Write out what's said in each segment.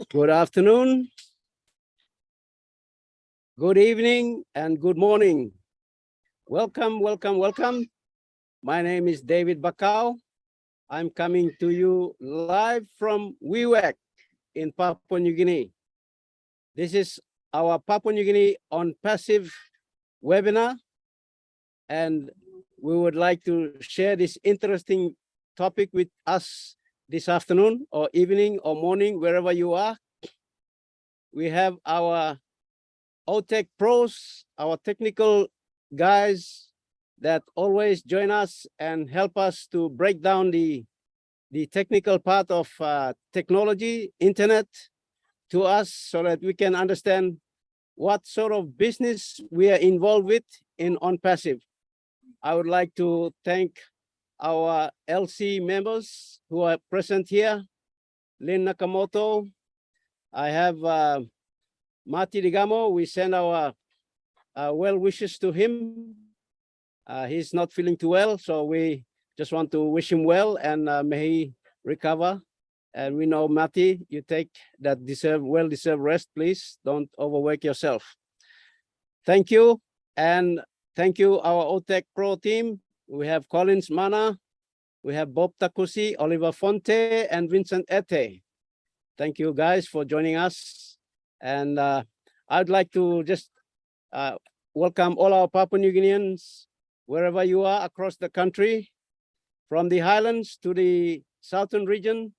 Good afternoon, good evening, and good morning. Welcome, welcome, welcome. My name is David Bakau. I'm coming to you live from Wewak in Papua New Guinea. This is our Papua New Guinea on passive webinar, and we would like to share this interesting topic with us this afternoon or evening or morning, wherever you are. We have our OTech pros, our technical guys that always join us and help us to break down the technical part of technology, internet to us so that we can understand what sort of business we are involved with in ONPASSIVE. I would like to thank our LC members who are present here. Lynn Nakamoto, I have Mati Digamo. We send our well wishes to him. He's not feeling too well, so we just want to wish him well and may he recover. And we know, Mati, you take that well-deserved rest, please. Don't overwork yourself. Thank you. And thank you, our OTech Pro team. We have Collins Mana, we have Bob Takusi, Oliver Fonte, and Vincent Ete. Thank you guys for joining us. And I'd like to just welcome all our Papua New Guineans, wherever you are across the country, from the highlands to the southern region,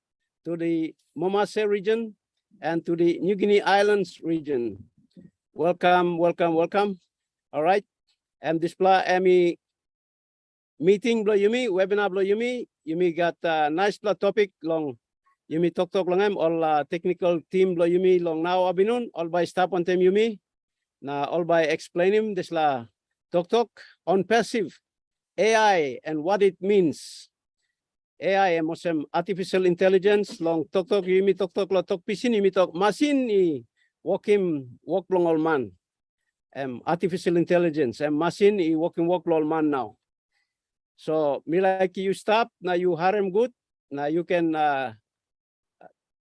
to the Momase region, and to the New Guinea Islands region. Welcome, welcome, welcome. All right. And display Emi meeting blo yumi, webinar blo yumi got a nice topic long yumi talk long all technical team blo yumi long now abinun, all by stop on tem yumi. Na all by explaining this la talk on passive AI and what it means. AI mosem artificial intelligence long talk yumi talk lo talk pisin yumi talk machine I walk long all man. Artificial intelligence and machine I walk all man now. So me like you stop now you harem good now you can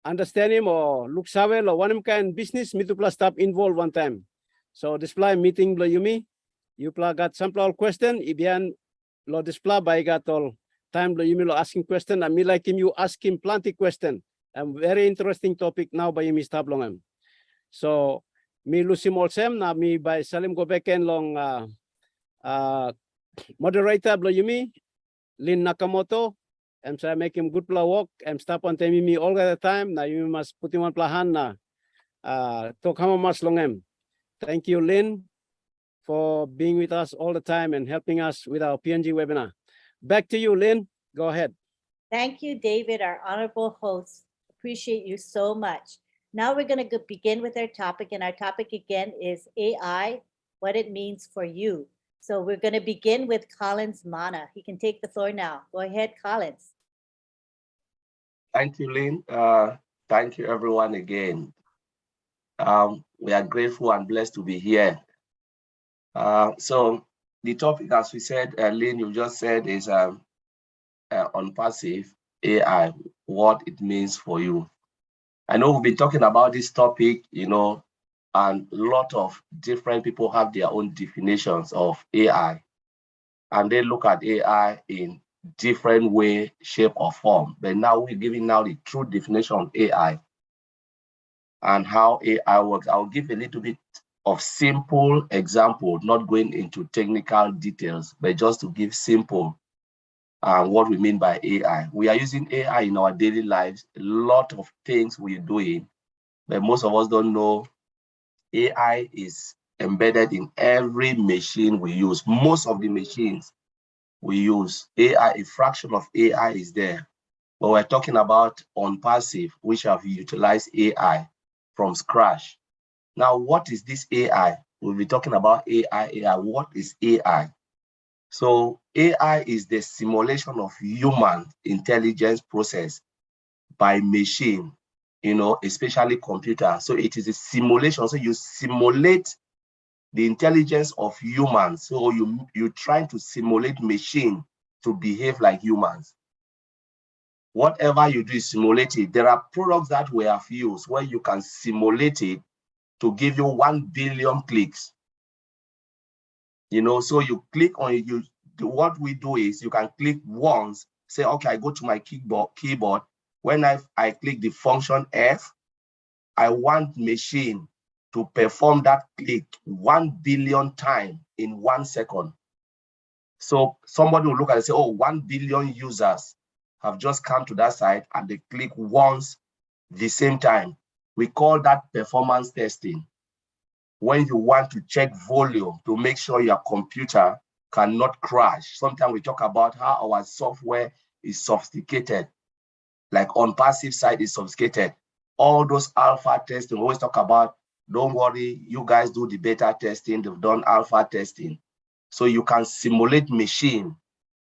understand him or look savel or one kind business me to plus stop involved one time. So display meeting blo yumi you got some question ibian lo display by got all time lo yumi lo asking question and me like him you ask him plenty question and very interesting topic now by yumi stop long. So me lusim olsem na me by salim go back and long moderator blo yumi Lin Nakamoto and so I make him good pla walk and stop on me all the time now you must put him on plahan na talk how much long. Thank you, Lynn, for being with us all the time and helping us with our PNG webinar. Back to you, Lynn. Go ahead. Thank you, David, our honorable host. Appreciate you so much. Now we're going to begin with our topic, and our topic again is AI, what it means for you. So we're going to begin with Collins Mana. He can take the floor now. Go ahead, Collins. Thank you, Lynn. Thank you, everyone, again. We are grateful and blessed to be here. So the topic, as we said, Lynn, you just said, is on passive AI, what it means for you. I know we've been talking about this topic, and a lot of different people have their own definitions of AI, and they look at AI in different way, shape, or form. But now we're giving now the true definition of AI and how AI works. I'll give a little bit of simple example, not going into technical details, but just to give simple what we mean by AI. We are using AI in our daily lives. A lot of things we're doing, but most of us don't know AI is embedded in every machine we use. Most of the machines we use, AI, a fraction of AI is there. But we're talking about ONPASSIVE, which have utilized AI from scratch. Now, what is this AI? We'll be talking about AI. What is AI? So AI is the simulation of human intelligence process by machine, especially computer. So it is a simulation. So you simulate the intelligence of humans. So you're trying to simulate machine to behave like humans. whatever you do is simulate it. There are products that we have used where you can simulate it to give you 1 billion clicks. So you click on it, what we do is you can click once, say, okay, I go to my keyboard. When I click the function F, I want machine to perform that click 1 billion times in 1 second. So somebody will look at it and say, oh, 1 billion users have just come to that site and they click once the same time. We call that performance testing. When you want to check volume to make sure your computer cannot crash. Sometimes we talk about how our software is sophisticated, like ONPASSIVE side is sophisticated. All those alpha testing, we always talk about, don't worry, you guys do the beta testing, they've done alpha testing. So you can simulate machine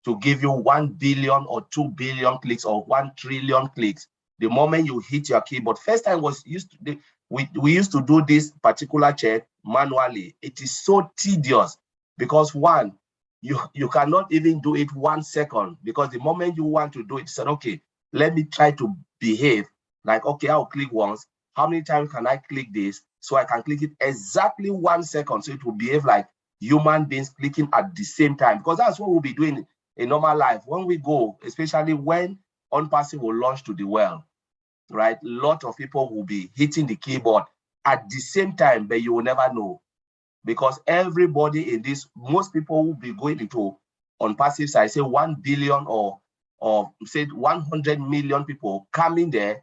to give you 1 billion or 2 billion clicks or 1 trillion clicks. The moment you hit your keyboard, first time was we used to do this particular check manually. It is so tedious because one, you cannot even do it 1 second, because the moment you want to do it, you said, okay, let me try to behave like, okay, I'll click once. How many times can I click this? So I can click it exactly 1 second. So it will behave like human beings clicking at the same time, because that's what we'll be doing in normal life. When we go, especially when ONPASSIVE will launch to the world, right? A lot of people will be hitting the keyboard at the same time, but you will never know, because everybody in this, most people will be going into ONPASSIVE side, say 1 billion or say 100 million people coming there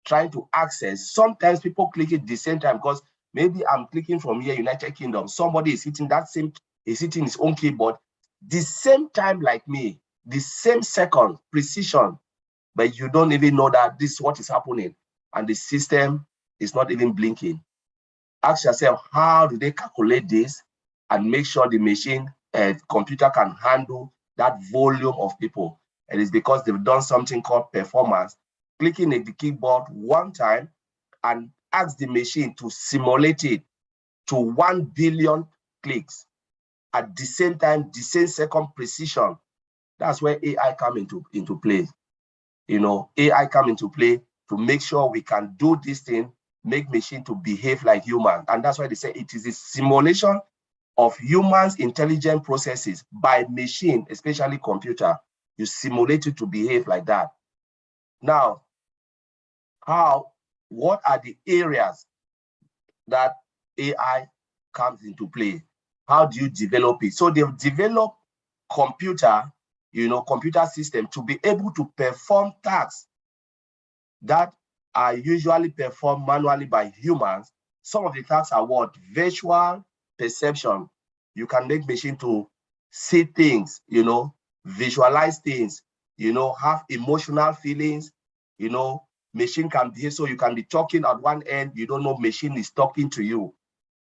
trying to access. Sometimes people click it at the same time, because maybe I'm clicking from here, United Kingdom. Somebody is hitting his own keyboard the same time like me, the same second, precision, but you don't even know that this is what is happening, and the system is not even blinking. Ask yourself, how do they calculate this and make sure the machine computer can handle that volume of people? And it's because they've done something called performance, clicking at the keyboard 1 time and ask the machine to simulate it to 1 billion clicks at the same time, the same second, precision. That's where AI come into play. AI come into play to make sure we can do this thing, make machine to behave like human. And that's why they say it is a simulation of humans' intelligent processes by machine, especially computer. You simulate it to behave like that. Now, what are the areas that AI comes into play? How do you develop it? So they've developed computer system to be able to perform tasks that are usually performed manually by humans. Some of the tasks are what? Visual perception. You can make machine to see things, visualize things, have emotional feelings, machine can behave. So you can be talking at one end, you don't know machine is talking to you.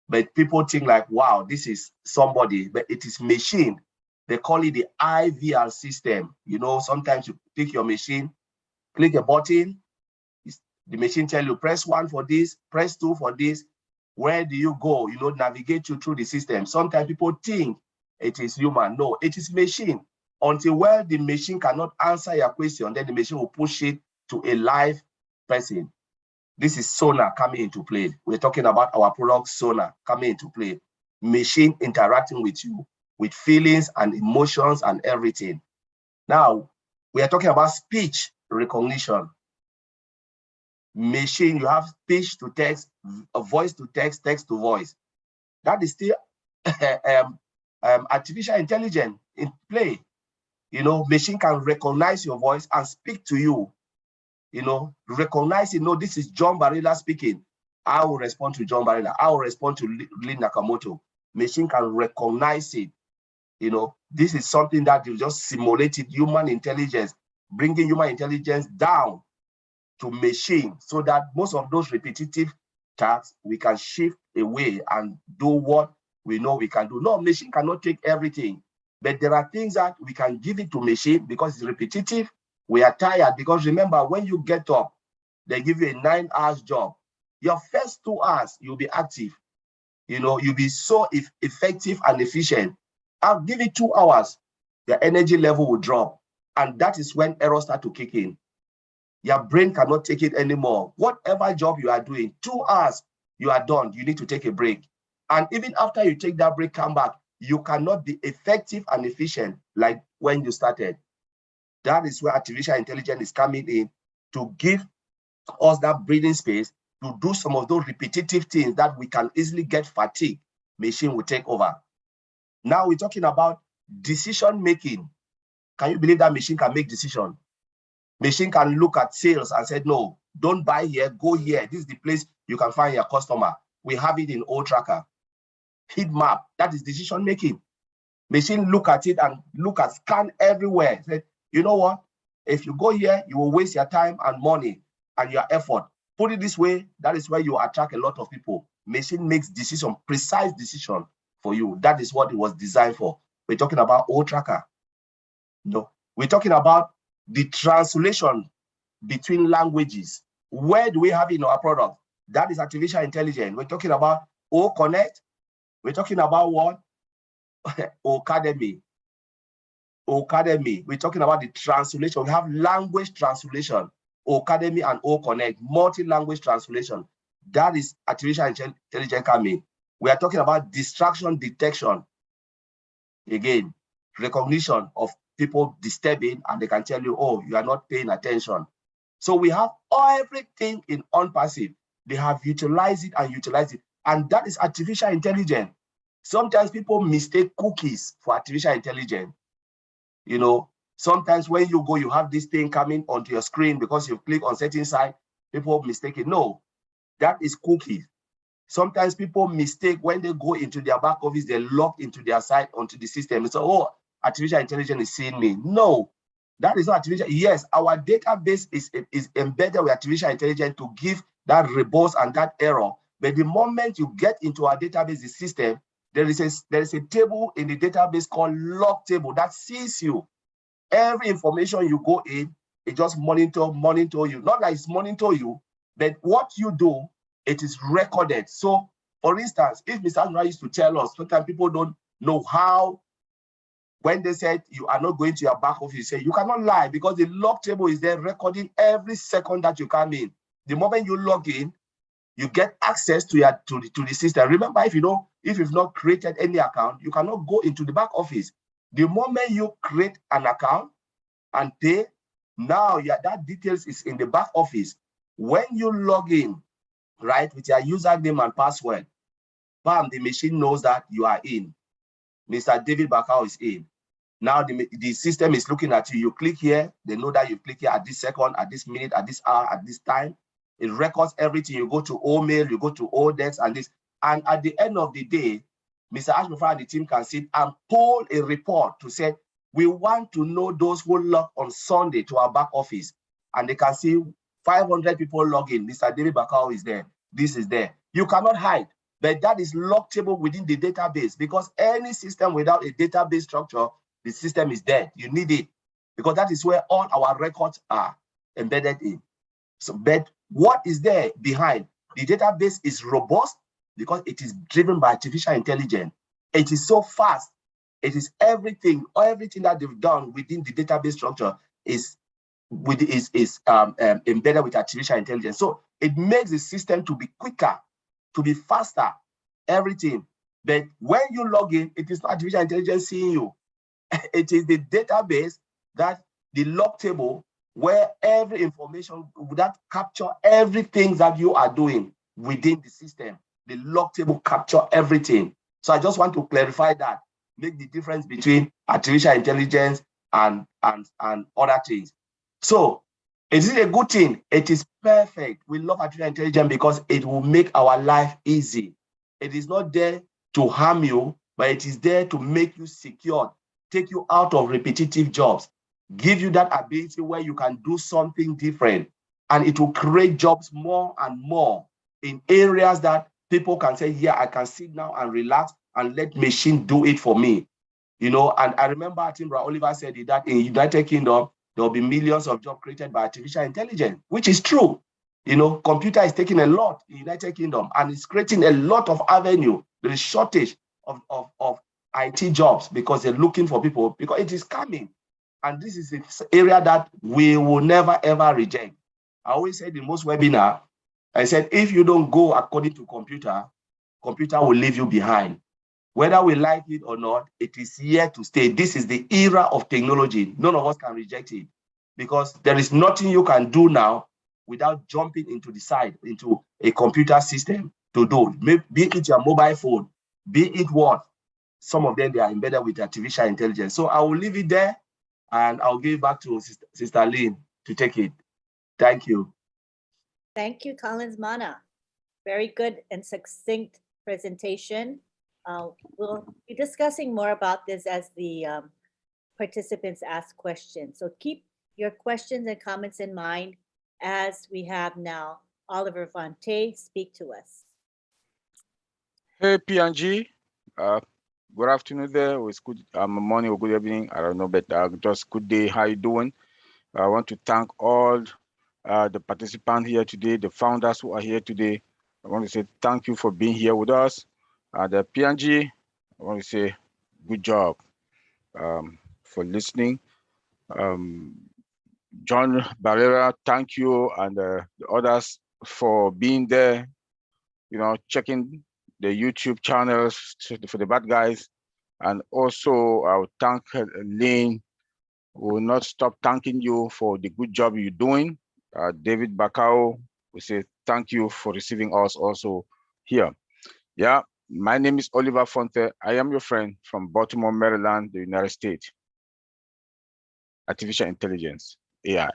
But people think like, wow, this is somebody, but it is machine. They call it the IVR system. Sometimes you pick your machine, click a button, the machine tell you, press 1 for this, press 2 for this. Where do you go? Navigate you through the system. Sometimes people think it is human. No, it is machine. Until where the machine cannot answer your question, then the machine will push it to a live person. This is Sonar coming into play. We're talking about our product Sonar coming into play. Machine interacting with you with feelings and emotions and everything. Now, we are talking about speech recognition. Machine, you have speech to text, voice to text, text to voice. That is still artificial intelligence in play. Machine can recognize your voice and speak to you. Recognize it. No, this is John Barilla speaking. I will respond to John Barilla. I will respond to Lee Nakamoto. Machine can recognize it. This is something that you just simulated human intelligence, bringing human intelligence down to machine, so that most of those repetitive tasks we can shift away and do what we know we can do. No, machine cannot take everything, but there are things that we can give it to machine because it's repetitive. We are tired, because remember, when you get up, they give you a 9-hour job. Your first 2 hours, you'll be active. You'll be so effective and efficient. I'll give it 2 hours, your energy level will drop. And that is when errors start to kick in. Your brain cannot take it anymore. Whatever job you are doing, 2 hours, you are done. You need to take a break. And even after you take that break, come back, you cannot be effective and efficient like when you started. That is where artificial intelligence is coming in to give us that breathing space to do some of those repetitive things that we can easily get fatigued. Machine will take over. Now we're talking about decision making. Can you believe that machine can make decision? Machine can look at sales and say, no, don't buy here, go here. This is the place you can find your customer. We have it in old tracker. Heat map, that is decision making. Machine look at it and scan everywhere. Say, you know what? If you go here, you will waste your time and money and your effort. Put it this way, that is where you attract a lot of people. Machine makes decision, precise decision for you. That is what it was designed for. We're talking about old tracker. No, we're talking about the translation between languages. Where do we have it in our product? That is artificial intelligence. We're talking about O-Connect. We're talking about what? Academy. We're talking about the translation. We have language translation, Academy and O-Connect, multi-language translation. That is artificial intelligence coming. We are talking about distraction detection. Again, recognition of people disturbing, and they can tell you, oh, you are not paying attention. So we have everything in ONPASSIVE. They have utilized it and utilized it. And that is artificial intelligence. Sometimes people mistake cookies for artificial intelligence. You know, sometimes when you go, you have this thing coming onto your screen because you click on certain site, people mistake it. No, that is cookies. Sometimes people mistake when they go into their back office, they log into their site onto the system. So, oh, artificial intelligence is seeing me. No, that is not artificial. Yes, our database is embedded with artificial intelligence to give that robust and that error. But the moment you get into our database, the system, there is a table in the database called log table that sees you. Every information you go in, it just monitor you. Not like it's monitor you, but what you do, it is recorded. So, for instance, if Mr. Azura used to tell us, sometimes people don't know how, when they said you are not going to your back office, you say you cannot lie because the log table is there recording every second that you come in. The moment you log in, you get access to the system. Remember, if you've not created any account, you cannot go into the back office. The moment you create an account and pay, now that details is in the back office. When you log in, right, with your username and password, bam, the machine knows that you are in. Mr. David Bakau is in. Now the system is looking at you. You click here, they know that you click here at this second, at this minute, at this hour, at this time. It records everything. You go to OMail, you go to ODEX and this. And at the end of the day, Mr. Ashbufar and the team can sit and pull a report to say, we want to know those who log on Sunday to our back office. And they can see 500 people log in. Mr. David Bakau is there. This is there. You cannot hide. But that is locked table within the database, because any system without a database structure, the system is dead. You need it, because that is where all our records are embedded in. So, but what is there behind? The database is robust because it is driven by artificial intelligence. It is so fast. It is everything that they've done within the database structure is embedded with artificial intelligence. So it makes the system to be quicker, to be faster, everything. But when you log in, it is not artificial intelligence seeing you. It is the database, that the log table, where every information that capture everything that you are doing within the system. The log table capture everything. So I just want to clarify that, make the difference between artificial intelligence and other things. So is it a good thing? It is perfect. We love artificial intelligence because it will make our life easy. It is not there to harm you, but it is there to make you secure, take you out of repetitive jobs, give you that ability where you can do something different, and it will create jobs more and more in areas that people can say, yeah, I can sit now and relax and let machine do it for me. You know, and I remember Timbra Oliver said that in United Kingdom, there will be millions of jobs created by artificial intelligence, which is true. You know, computer is taking a lot in United Kingdom, and it's creating a lot of avenue. There is shortage of IT jobs because they're looking for people, because it is coming. And this is an area that we will never, ever reject. I always said in most webinar, I said, if you don't go according to computer will leave you behind. Whether we like it or not, it is here to stay. This is the era of technology. None of us can reject it because there is nothing you can do now without jumping into a computer system to do. Be it your mobile phone, be it what. Some of them, they are embedded with artificial intelligence. So I will leave it there and I'll give it back to Sister Lynn to take it. Thank you. Thank you, Collins Mana. Very good and succinct presentation. We'll be discussing more about this as the participants ask questions. So keep your questions and comments in mind as we have now Oliver Vontae speak to us. Hey, PNG. Good afternoon there. It's good morning or good evening. I don't know, but just good day. How you doing? I want to thank all the participants here today, the founders who are here today. I want to say thank you for being here with us. The PNG, I want to say good job for listening. John Barrera, thank you, and the others for being there, you know, checking the YouTube channels for the bad guys. And also I'll thank Lynn. We will not stop thanking you for the good job you're doing. David Bakau, we say thank you for receiving us also here. Yeah, my name is Oliver Fonte. I am your friend from Baltimore, Maryland, the United States. Artificial intelligence, AI,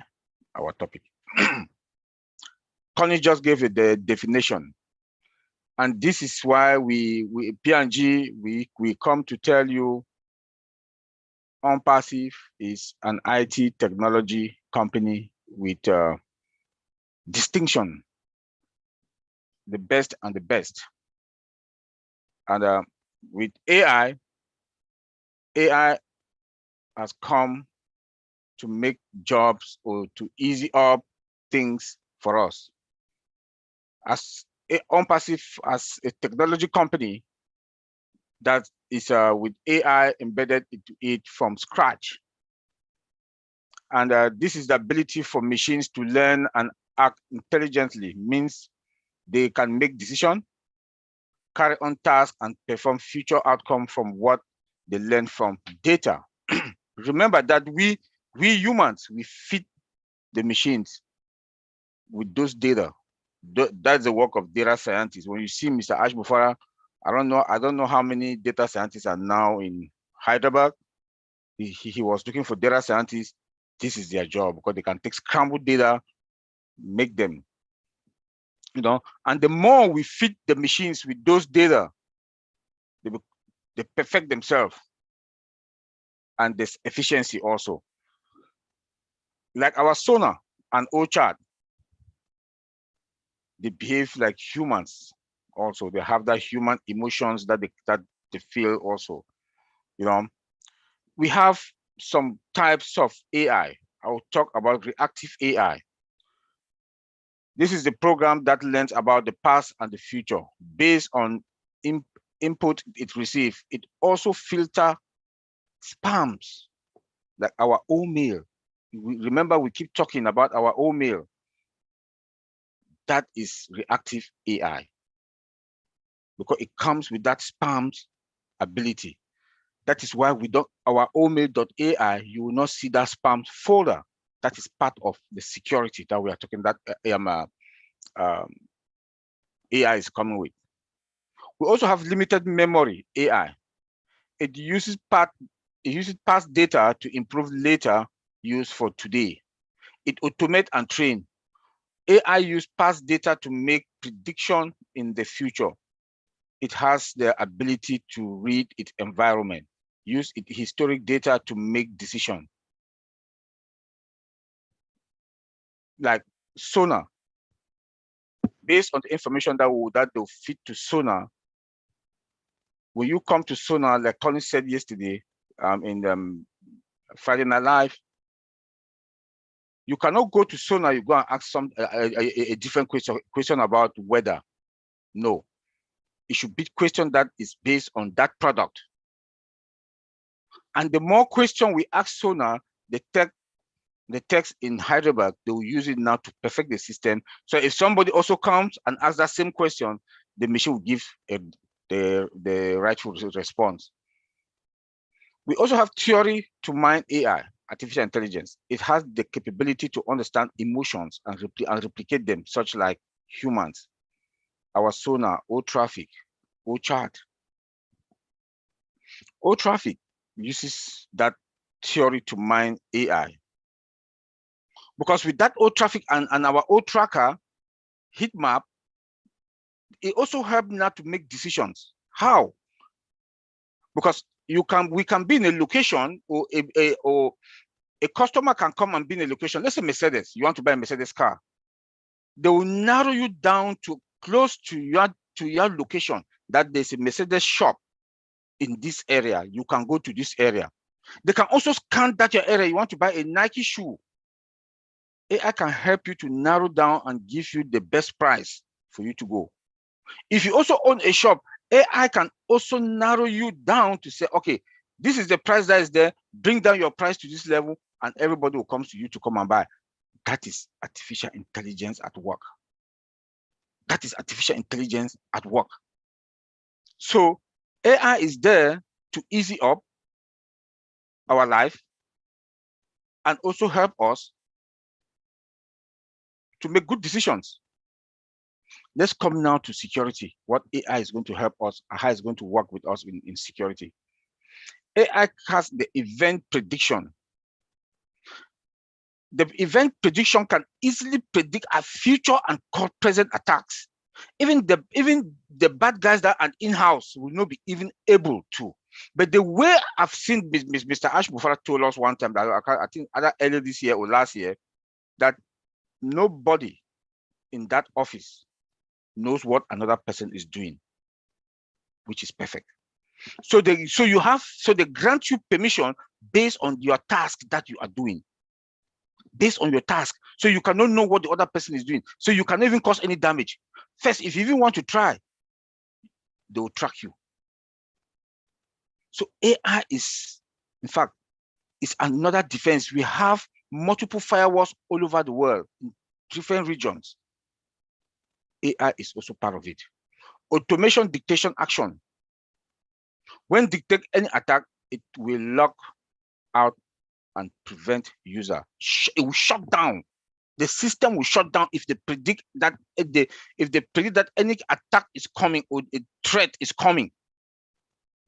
our topic. Connie just gave it the definition. And this is why we PNG, we come to tell you ONPASSIVE is an IT technology company with distinction, the best and the best. And with AI has come to make jobs or to easy up things for us. As ONPASSIVE, as a technology company that is with AI embedded into it from scratch. And this is the ability for machines to learn and act intelligently, means they can make decisions, carry on tasks, and perform future outcomes from what they learn from data. Remember that we humans, we feed the machines with those data. That's the work of data scientists. When you see Mr. Ash Bufara, I don't know how many data scientists are now in Hyderabad. He was looking for data scientists. This is their job because they can take scrambled data, make them, you know, and the more we feed the machines with those data, they perfect themselves. And there's efficiency also. Like our Sonar and OChat, they behave like humans also. They have that human emotions that they feel also, you know. We have some types of AI. I will talk about reactive AI. This is the program that learns about the past and the future based on input it receives. It also filters spams, like our own mail. Remember, we keep talking about our own mail. That is reactive AI because it comes with that spams ability. That is why we don't, our omail.ai, you will not see that spam folder. That is part of the security that we are talking that AI is coming with. We also have limited memory AI. It uses past data to improve later use for today. It automates and trains. AI use past data to make prediction in the future. It has the ability to read its environment, use its historic data to make decisions. Like Sonar, based on the information that they'll feed to Sonar, when you come to Sonar, like Tony said yesterday in Friday Night Live, you cannot go to Sonar, you go and ask a different question about weather. No, it should be a question that is based on that product. And the more question we ask Sonar, the tech the techs in Hyderabad, they will use it now to perfect the system. So if somebody also comes and asks that same question, the machine will give the rightful response. We also have theory to mind AI, artificial intelligence. It has the capability to understand emotions and replicate them, such like humans. Our sonar, or traffic, or chart. Or traffic uses that theory to mine AI. Because with that old traffic and our old tracker heat map, it also helps now to make decisions. How? Because we can be in a location, or a customer can come and be in a location. Let's say Mercedes, you want to buy a Mercedes car. They will narrow you down to close to your location, that there's a Mercedes shop in this area. You can go to this area. They can also scan that your area. You want to buy a Nike shoe. AI can help you to narrow down and give you the best price for you to go. If you also own a shop, AI can also narrow you down to say, okay, this is the price that is there, bring down your price to this level, and everybody will come to you to come and buy. That is artificial intelligence at work. That is artificial intelligence at work. So AI is there to easy up our life and also help us to make good decisions. Let's come now to security, what AI is going to help us, how it's going to work with us in security. AI has the event prediction. The event prediction can easily predict a future and present attacks. Even the bad guys that are in-house will not be even able to. But the way I've seen Mr. Ash Bufara told us one time, that I think either earlier this year or last year, that nobody in that office knows what another person is doing, which is perfect. So they grant you permission based on your task that you are doing. Based on your task. So you cannot know what the other person is doing. So you cannot even cause any damage. First, if you even want to try, they will track you. So AI is, in fact, is another defense. We have multiple firewalls all over the world, in different regions. AI is also part of it. Automation dictation action. When detect any attack, it will lock out and prevent user. It will shut down. The system will shut down if they predict that any attack is coming or a threat is coming.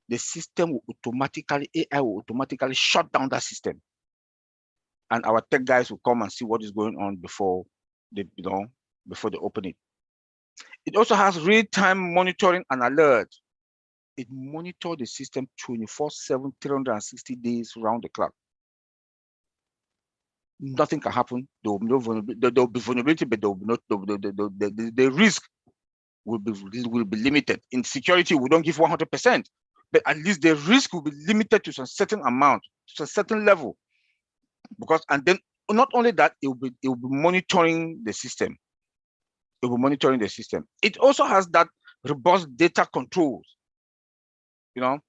The system will AI will automatically shut down that system. And our tech guys will come and see what is going on before they open it. It also has real-time monitoring and alert. It monitors the system 24/7, 360 days around the clock. Nothing can happen. There will be no vulnerability, but there will be not the risk will be limited. In security, we don't give 100%, but at least the risk will be limited to a certain amount, to a certain level. Because, and then not only that, it will be monitoring the system. It will be monitoring the system. It also has that robust data controls. You know,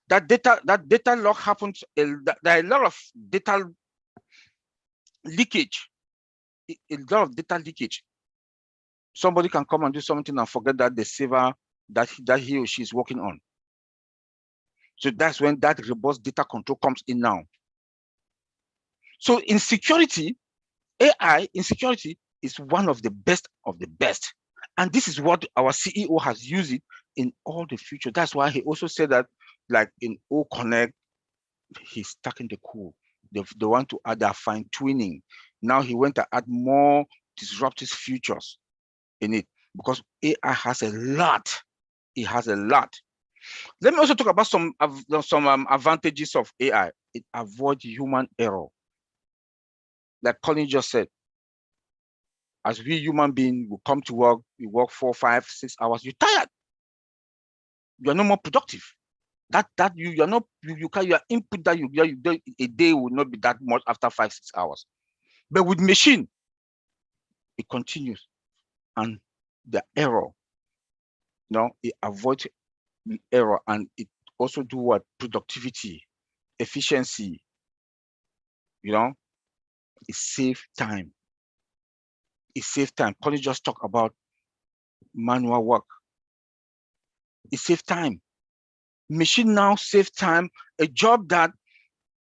that data lock happens. There are a lot of data leakage. A lot of data leakage. Somebody can come and do something and forget that the server that he or she is working on. So that's when that robust data control comes in now. So in security, AI in security is one of the best of the best. And this is what our CEO has used it in all the future. That's why he also said that, like in O Connect, he's stuck in the cool. They want to add their fine tuning. Now he went to add more disruptive features in it, because AI has a lot. It has a lot. Let me also talk about some advantages of AI. It avoids human error. Like Colin just said, as we human beings will come to work, you work 4, 5, 6 hours, you're tired. You are no more productive. Your input that you do a day will not be that much after 5, 6 hours. But with machine, it continues, and the error, it avoids error, and it also do what? Productivity, efficiency, It saves time. It saves time. Colin just talked about manual work. It saves time. Machine now save time. A job that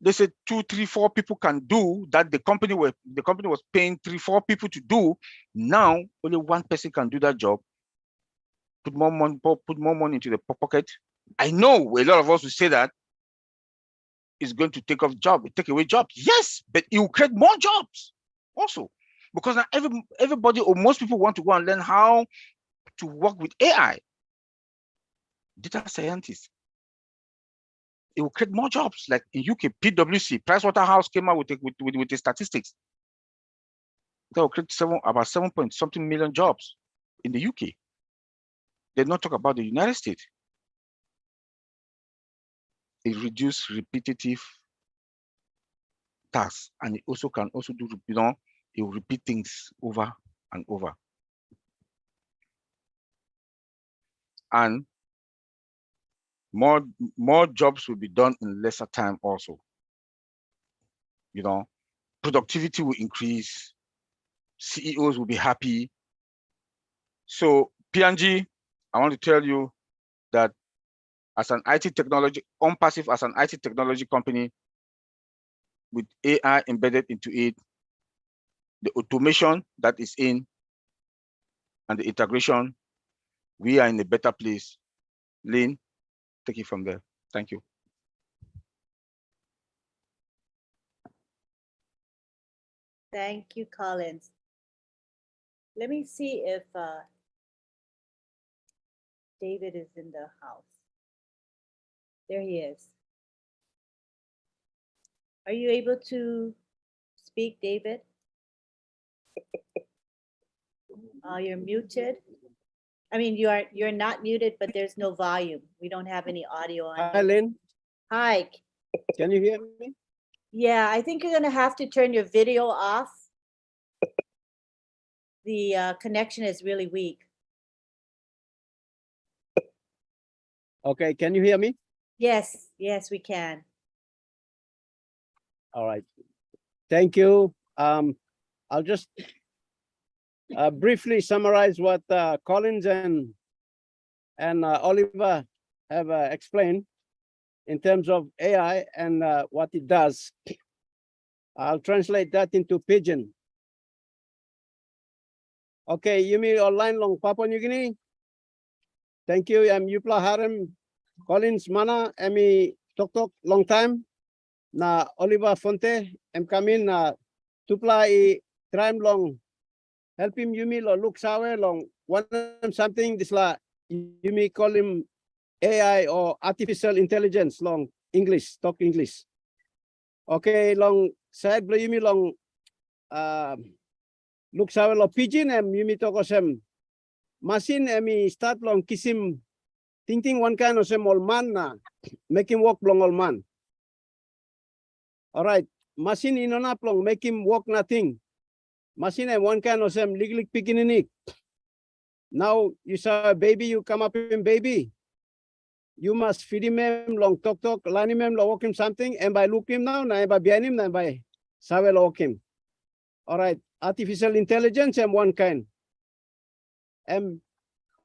they said 2, 3, 4 people can do, that the company was paying 3, 4 people to do. Now only one person can do that job. Put more money into the pocket. I know a lot of us will say that it's going to take away jobs. Yes, but it will create more jobs also, because now everybody or most people want to go and learn how to work with AI. Data scientists. It will create more jobs. Like in UK, PwC, Pricewaterhouse came out with the statistics. That will create about 7 point something million jobs in the UK. They don't talk about the United States. It reduces repetitive tasks, and it also can also do, it will repeat things over and over. And more jobs will be done in lesser time also. Productivity will increase, CEOs will be happy. So PNG, I want to tell you that as an IT technology, ONPASSIVE as an IT technology company with AI embedded into it, the automation that is in, and the integration, we are in a better place. Lynn, take it from there. Thank you. Thank you, Collins. Let me see if David is in the house. There he is. Are you able to speak, David? You're muted. I mean, you're not muted, but there's no volume. We don't have any audio on. Hi, Lynn. Hi. Can you hear me? Yeah, I think you're gonna have to turn your video off. The connection is really weak. Okay, can you hear me? Yes, yes, we can. All right. Thank you. I'll just briefly summarize what Collins and Oliver have explained in terms of AI and what it does. I'll translate that into Pidgin. Okay, Yumi online long Papua New Guinea. Thank you. I'm Yupla Harem, Collins Mana, Emi Tok long time. Na Oliver Fonte, em kamin na tupla I trim long. Help him Yumi lo look sawe long one something this la Yumi call him AI or artificial intelligence long English, talk English. Okay, long side bro Yumi long look sawe lo Pidgin em Yumi tokosem. Machine emi start long kisim ting one kind of sem all man na make him walk long all man. All right, machine inona long make him walk nothing. Machine and one kind of sem liglig pigininik. Now you saw a baby, you come up in baby. You must feed him long talk, line him lo walk him something, and by look him now, na by behind him, na by sawe lo walk him. All right, artificial intelligence and one kind. And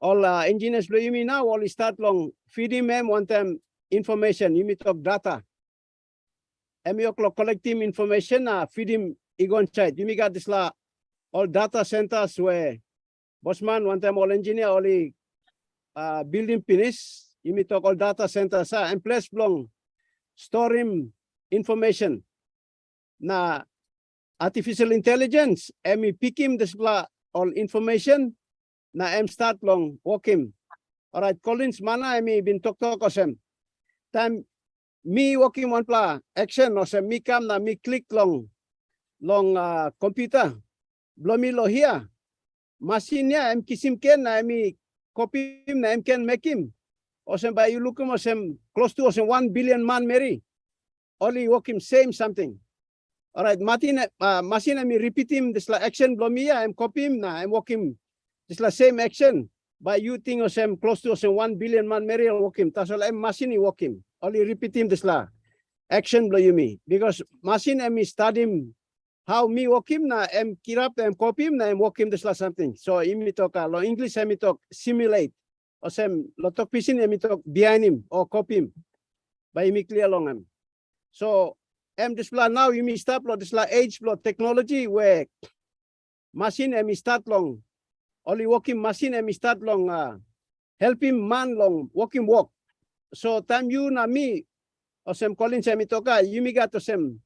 all engineers do you mean now, all start long feed him one time information, you talk data. And you collect him information, feed him igon side. You got this la all data centers where Bosman one time all engineer only building finish. You talk all data centers and plus long store him information. Na artificial intelligence, and me pick him this la all information. Na em start long walk him. All right, Collins mana emi bin talk osem. Time me walking one pla action osem me come na me click long computer. Blomi lo here. Machine ya em kisim ken na emi copy him na em can make him. Osem by you look him osem close to osem 1 billion man Mary. Only walk him same something. All right, machine emi repeat him this la action blomi ya em copy him na em walk him. It's the same action by you think of some close to some 1 billion man Mary walk him. That's all I'm machine walk him. Only repeat him this la action blow you me because machine me study him how me working na em kirap em copy na em working this la something. So imi talk lo English emi talk simulate. O sem lo talk pisin emi talk behind him or copy him. By imi clear long em. So em this la now imi start lo this la age lo technology where machine emi start long. Only working machine emi start long helping man long working work. So time you na me o sem Colin semi toka yumi got to sem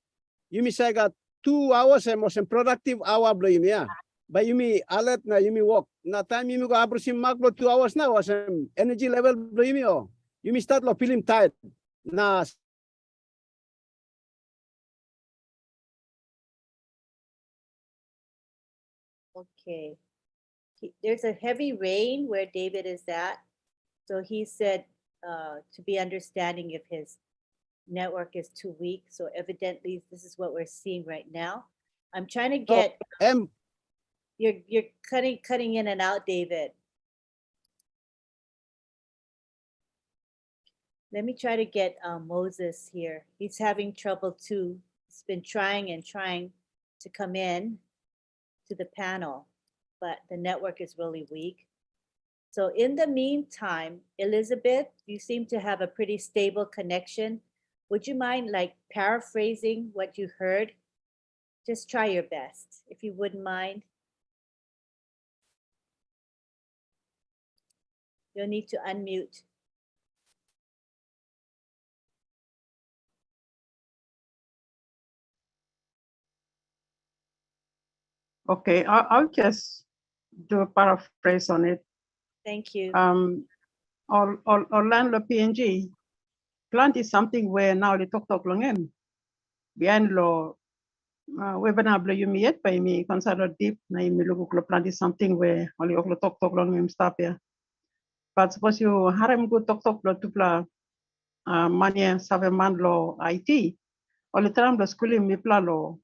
yumi say got 2 hours and most productive hour blo yumi ya. But yumi alert na yumi work. Na time yumi go abrusim mark blo 2 hours na was energy level blo yumi o. Yumi start lo feeling tired. Na Okay. There's a heavy rain where David is at. So he said to be understanding if his network is too weak. So evidently this is what we're seeing right now. I'm trying to get you're cutting in and out, David. Let me try to get Moses here. He's having trouble too. He's been trying and trying to come in to the panel, but the network is really weak. So in the meantime, Elizabeth, you seem to have a pretty stable connection. Would you mind like paraphrasing what you heard? Just try your best, if you wouldn't mind. You'll need to unmute. Okay, I'll just do a paraphrase on it. Thank you. Orlando PNG, plant is something where now the talk longem. Behind lo webinar you me yet by me consider deep na imi look plant is something where only oklo talk longem stop here. But suppose you harem go talk lo tupla mania save man lo IT. Only time the schooling me pla lo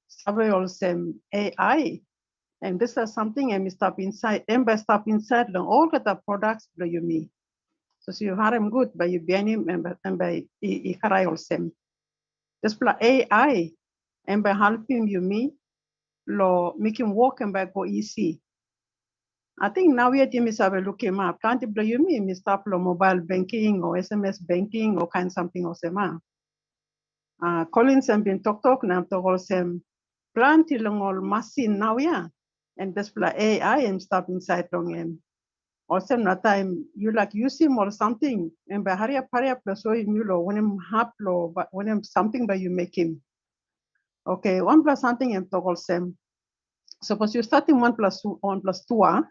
save also AI. And this is something I stop inside. And by stop inside, all the products that you me. So you harem good by you him and by I also. This plus AI and by helping you me, lo making work and by go easy. I think now we are team is have a look him up. Can't you me stop lo mobile banking or SMS banking or kind something or sema. Collins and been talk now to all same plant long all machine now yeah. And this plus AI and stop inside long him. Also, not time you like use him or something, and by hurry up, so you know when him hap lo, but when him something by you make him. Okay, 1 plus something and toggle same. Suppose you starting 1 plus 2,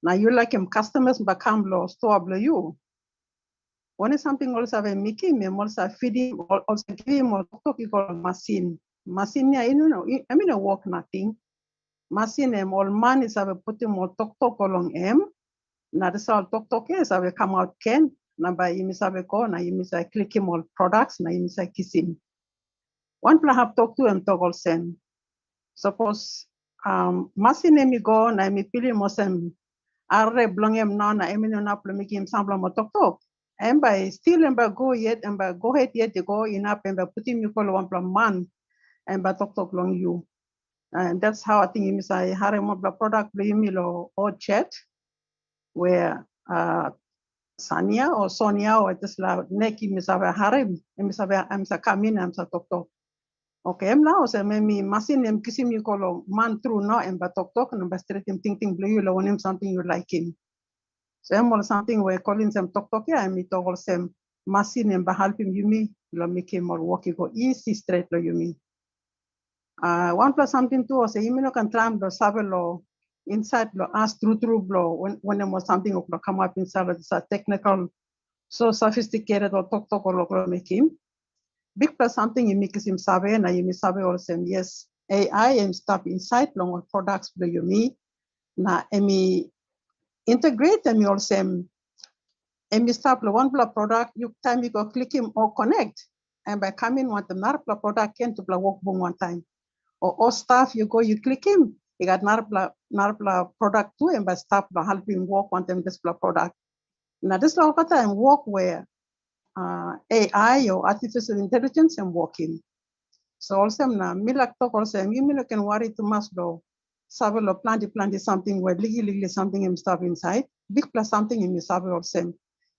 now you like him customers become lo store below you. When is something also have a make him also feed him also give him or talk you call machine. Machine yeah, you know, I mean a work nothing. Machine all man is have a put him or talk along him. Na result talk is I come out Ken na by imisabe ko na imisa click him all products na imisa kisim. One plan have talk to him toggle send. Suppose machine mi go na mi pili mosem arre blong him na emino na plumi him sambla mo talk. And by still and by go yet and by go ahead yet to go in up and by putting you call one plan man and by talk long you. And that's how I think imisa harem of the product blimilo or chat where Sania or Sonia or just la neki misabe harem misabe am sa kamin am sa tok. Okay, em now se me masin em kisim you call man through no em ba tok and ba straight em ting blue you lo him something you like him. So em all something where calling some tok ya em to all sem masin em ba help him you me lo make him or walk go easy straight lo you me. 1 plus something too say you can tram lo sabe lo inside lo ask through blow when there was something of come up inside of this technical so sophisticated or talk or make him big plus something you make him sabe and you sabe also yes AI and stuff inside long products blow you me na emi integrate them also emi start lo 1 product you time you go click him or connect and by coming one the narpla product can to work one time or staff you go you click him you got narpla product too and by staff helping work one time this product now this time work where AI or artificial intelligence and working So also na milak talk also you can worry too much though. Sabe lo plant something where ligi something im stop inside. Big plus something in sabe also.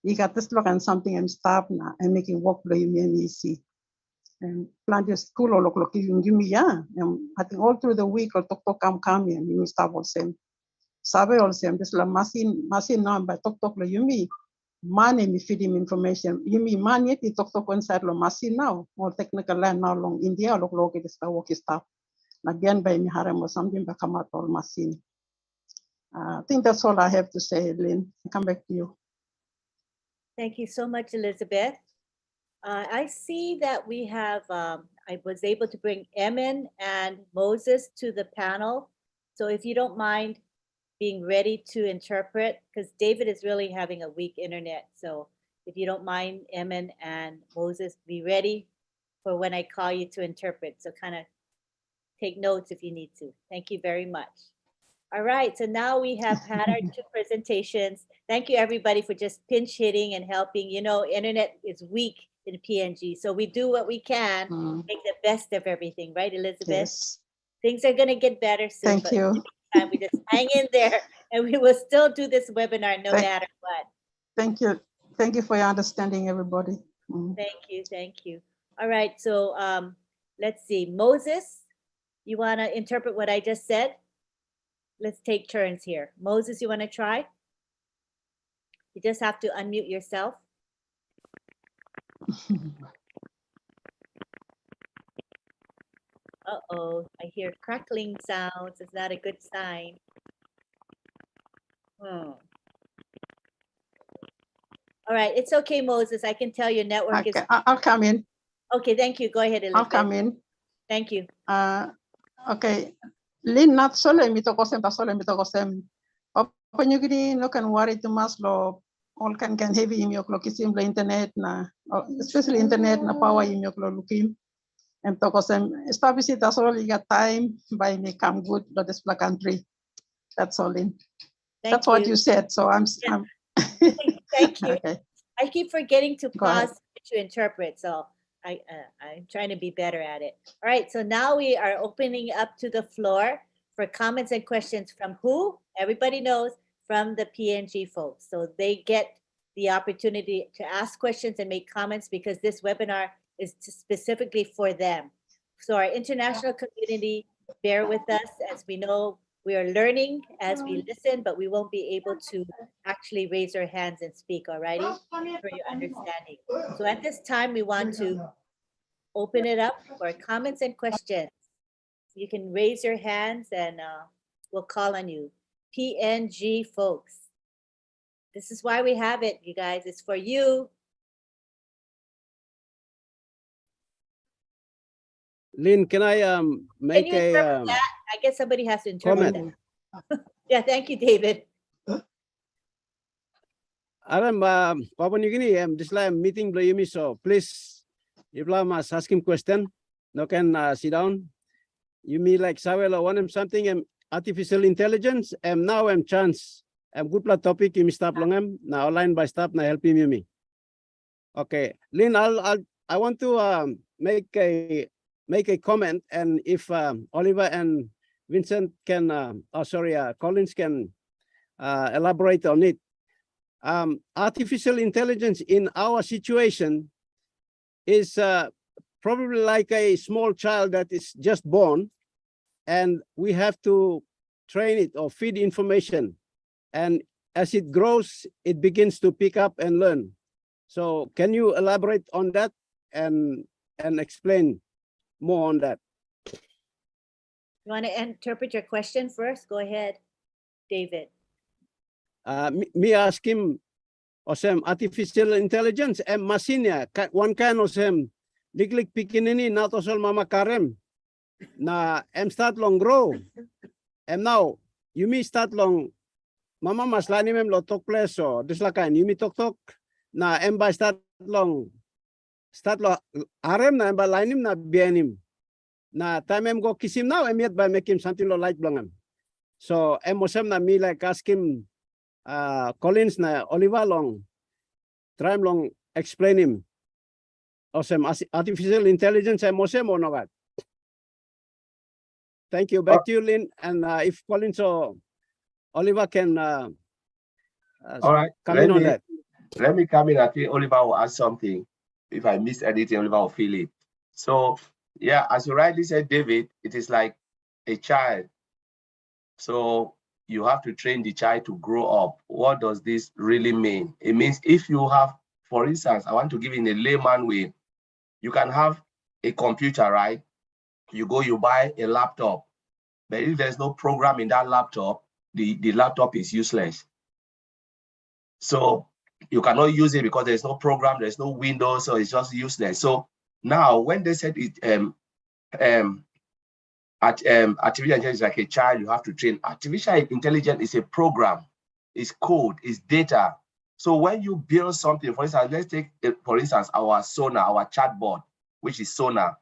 You got this look and something im stop na and making work blow you easy. And plant your school or look you give me yeah. I think all through the week or talk come and you stop also. Sabe also this la machine number talk lo you me. Money me feed him information. You mean money it talk inside lo machine now or technical land now long India look it is the work stuff. Again by me harem or something but come out all machine. I think that's all I have to say, Lynn. Come back to you. Thank you so much, Elizabeth. I see that we have, I was able to bring Emin and Moses to the panel. So if you don't mind being ready to interpret, because David is really having a weak internet. So if you don't mind, Emin and Moses, be ready for when I call you to interpret. So kind of take notes if you need to. Thank you very much. All right, so now we have had our 2 presentations. Thank you everybody for just pinch hitting and helping. You know, internet is weak in PNG, so we do what we can, make the best of everything, right, Elizabeth? Yes. Things are gonna get better soon. Thank you. And we just hang in there and we will still do this webinar no matter what. Thank you. Thank you for your understanding, everybody. Thank you. All right, so let's see. Moses, you wanna interpret what I just said? Let's take turns here. Moses, you wanna try? You just have to unmute yourself. Uh-oh, I hear crackling sounds. Is that a good sign? All right, it's okay, Moses. I can tell your network is. I'll come in. Okay, thank you. Go ahead, Elizabeth. I'll come in. Thank you. Okay. Lin not solo mito kosem. Open you gini no can worry too much lo all can heavy in your clock isim la internet na especially internet na power in your clock looking. And to kosem establish it as all you got time by me come good to this country. That's all in. That's what you said. So I'm Thank you. Okay. I keep forgetting to Go ahead. pause to interpret, so I'm trying to be better at it. All right, so now we are opening up to the floor for comments and questions from who? Everybody knows, from the PNG folks. So they get the opportunity to ask questions and make comments because this webinar is specifically for them. So our international community, bear with us. As we know, we are learning as we listen, but we won't be able to actually raise our hands and speak, all righty, for your understanding. So at this time, we want to open it up for comments and questions. You can raise your hands and we'll call on you. PNG folks. This is why we have it, you guys. It's for you. Lynn, can I make Can you interpret that? I guess somebody has to interpret comment? that. Yeah, thank you, David. Aram Papua New Guinea, this like meeting blue me, so please, if I must ask him question, no can sit down. You mean like Sawela want something artificial intelligence, now chance. Good plat topic you stop long now line by stop na help me. Okay, Lynn, I want to make a comment, and if Oliver and Vincent can, Collins can elaborate on it. Artificial intelligence in our situation is probably like a small child that is just born, and we have to train it or feed information. And as it grows, it begins to pick up and learn. So can you elaborate on that and explain more on that? You want to interpret your question first? Go ahead, David. Me ask him, osem artificial intelligence machine ya one kind osem liklik pikin ini na tosol mama karem na start long grow now you me start long mama maslani mem lo tok place so this lakan you me tok na by start lo arem na by linim na bianim na time go kisim now yet by make him something lo light blangam so osem na me like ask him Collins na Oliver long try long explain him osem artificial intelligence osem or not. Thank you. Back to you, Lynn. And if Collins or Oliver can All right. come in on that. Let me come in. I think Oliver will add something. If I miss anything, Oliver will feel it. So, yeah, as you rightly said, David, it is like a child. So you have to train the child to grow up. What does this really mean? It means if you have, for instance, I want to give in a layman way, you can have a computer, right? You go, you buy a laptop, but if there's no program in that laptop, the laptop is useless. So you cannot use it because there's no program, there's no Windows, so it's just useless. So now when they said it, artificial intelligence is like a child, you have to train. Artificial intelligence is a program, it's code, it's data. So when you build something, for instance, let's take, for instance, our Sonar, our chatbot, which is Sonar.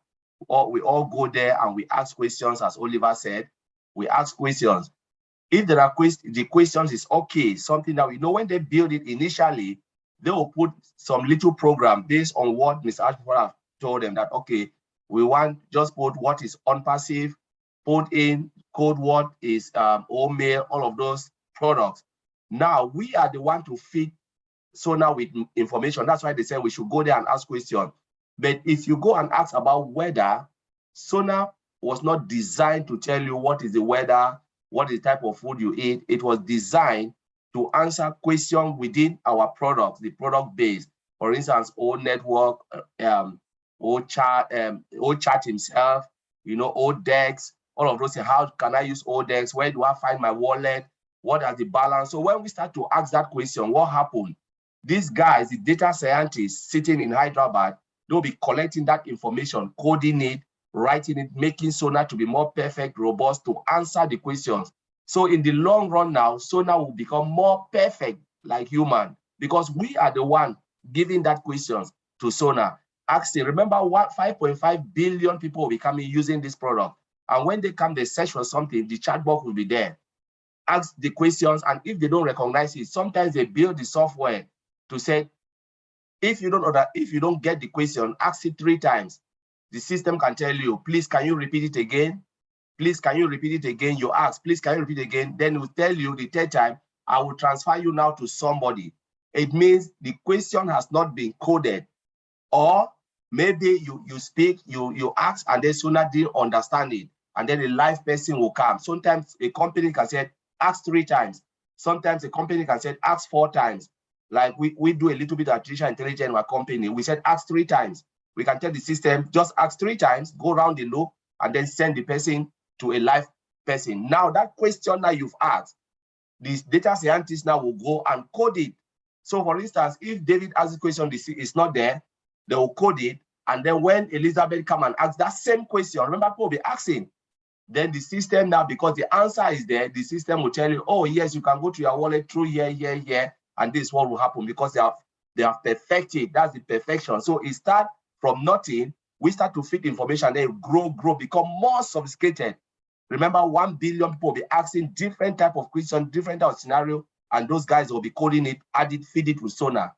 We all go there and we ask questions, as Oliver said. We ask questions. If there are questions, the questions is okay, something that we know when they build it initially, they will put some little program based on what Mr. Ashford have told them that, okay, we want just put what is ONPASSIVE, put in code what is OMail, all of those products. Now we are the one to feed Sonar with information. That's why they say we should go there and ask questions. But if you go and ask about weather, Sonar was not designed to tell you what is the weather, what is the type of food you eat. It was designed to answer questions within our products, the product base. For instance, old network, old chat himself, you know, old decks, all of those things. How can I use old decks? Where do I find my wallet? What are the balance? So when we start to ask that question, what happened? These guys, the data scientists sitting in Hyderabad, they'll be collecting that information, coding it, writing it, making Sonar to be more perfect, robust, to answer the questions. So in the long run now, Sonar will become more perfect like human because we are the one giving that questions to Sonar. Asking, remember what 5.5 billion people will be coming using this product. And when they come, they search for something, the chatbot will be there. Ask the questions, and if they don't recognize it, sometimes they build the software to say, if you don't get the question, ask it 3 times. The system can tell you, please, can you repeat it again? Please, can you repeat it again? You ask, please, can you repeat it again? Then it will tell you the 3rd time, I will transfer you now to somebody. It means the question has not been coded, or maybe you speak, you ask, and then Sonar didn't understand it, and then a live person will come. Sometimes a company can say, ask 3 times. Sometimes a company can say, ask 4 times. Like we do a little bit of artificial intelligence in our company. We said, ask 3 times. We can tell the system, just ask 3 times, go around the loop, and then send the person to a live person. Now that question that you've asked, these data scientists now will go and code it. So for instance, if David asks a question, it's not there, they will code it. And then when Elizabeth come and ask that same question, remember people will be asking, then the system now, because the answer is there, the system will tell you, oh yes, you can go to your wallet through here, and this is what will happen because they have perfected. That's the perfection. So it starts from nothing. We start to feed information, then grow, become more sophisticated. Remember, 1 billion people will be asking different type of questions, different type of scenario, and those guys will be coding it, add it, feed it with Sonar.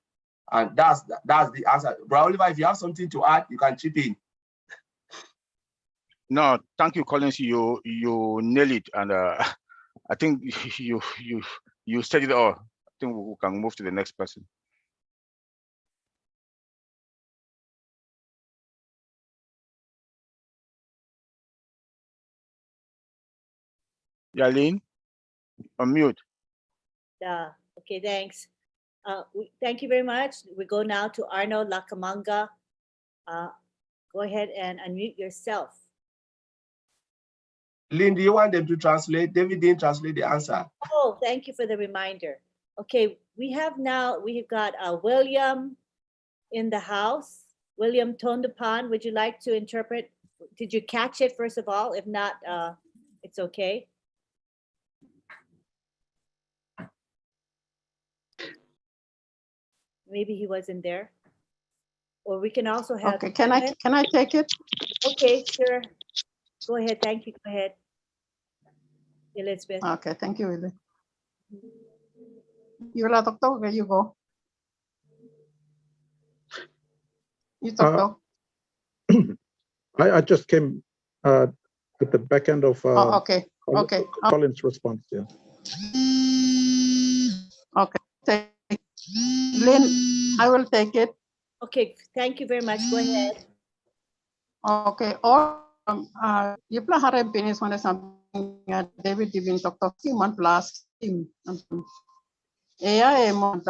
And that's the answer. Bro Oliver, if you have something to add, you can chip in. No, thank you, Collins. You nailed it, and I think you said it all. I think we can move to the next person. Yaline, unmute. Okay, thanks. Thank you very much. We go now to Arno Lakamanga. Go ahead and unmute yourself. Lynn, do you want them to translate? David didn't translate the answer. Oh, thank you for the reminder. Okay, we've got William in the house. William Tondepan, would you like to interpret? Did you catch it first of all? If not, it's okay. Maybe he wasn't there. Or we can also have. Okay, can I take it? Okay, sure. Go ahead. Thank you. Go ahead, Elizabeth. Okay, thank you, Willie. You will talk, okay, you go. You talk. I just came with the back end of okay. Colin's response. Yeah. Okay. Lynn, I will take it. Okay, thank you very much. Go ahead. Okay. Or you play harem penis when something David Divin talking one plus him. AI one.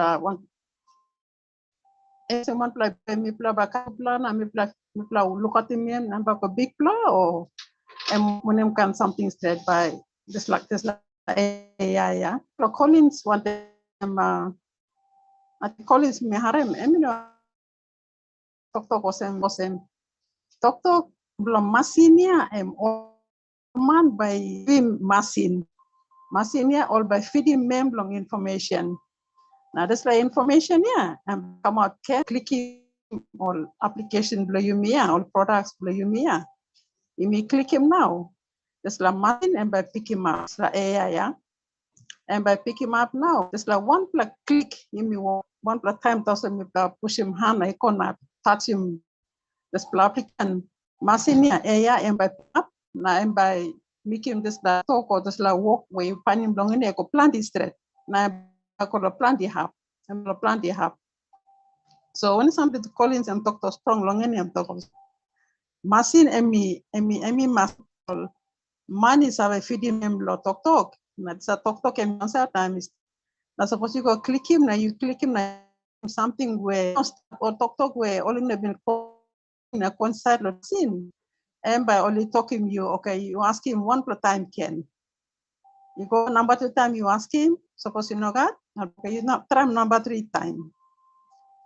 Ese one play mi play baka plan mi play look at him and back a big plan or when him can something straight by this like AI. Yeah. So Collins want them at Collins me harem emino tok osem tok belum masinnya man by film masinnya all by feeding mem belum information. Now that's like information and come out clicking all application below you all products below you you may click him now. That's like masin and by pick him up like AI and by pick him up now. That's like one click you may one time doesn't push him hand I can't touch him. This application masinnya AI and by up na and by making this talk or this like walk where you find him long in there go plant this straight na ko plant the hub and plant the hub. So when somebody Collins and talk to strong long in talk of masin emi money sabe feeding him lo talk na sa talk and answer time is na suppose you go click him na you click him na something where or talk where all in the been in a concert scene and by only talking you okay you ask him one time can you go number 2 time you ask him suppose you know that okay you not try number 3 time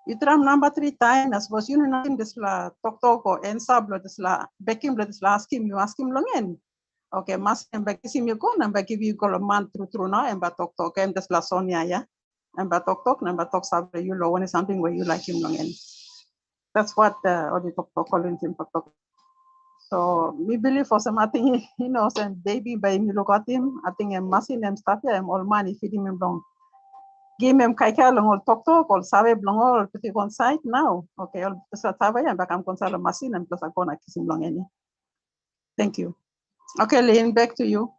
you try number 3 time I suppose you know nothing this la talk or answer blood this la back him blood this la ask him long in okay mas and back him you go number give you go a man through now and but talk and this la Sonia and but talk number talk sabe you know when something where you like him long in. That's what the talk Collins in talk. So we believe for some, I think he knows and baby by me look at him. I think I'm massing them stuff here. I'm all money feeding him long. Give him kaika long all talk all sabe long all put it on site now. Okay, all this tava and back I'm concerned machine and plus I'm gonna kiss him long any. Thank you. Okay, Lynn, back to you.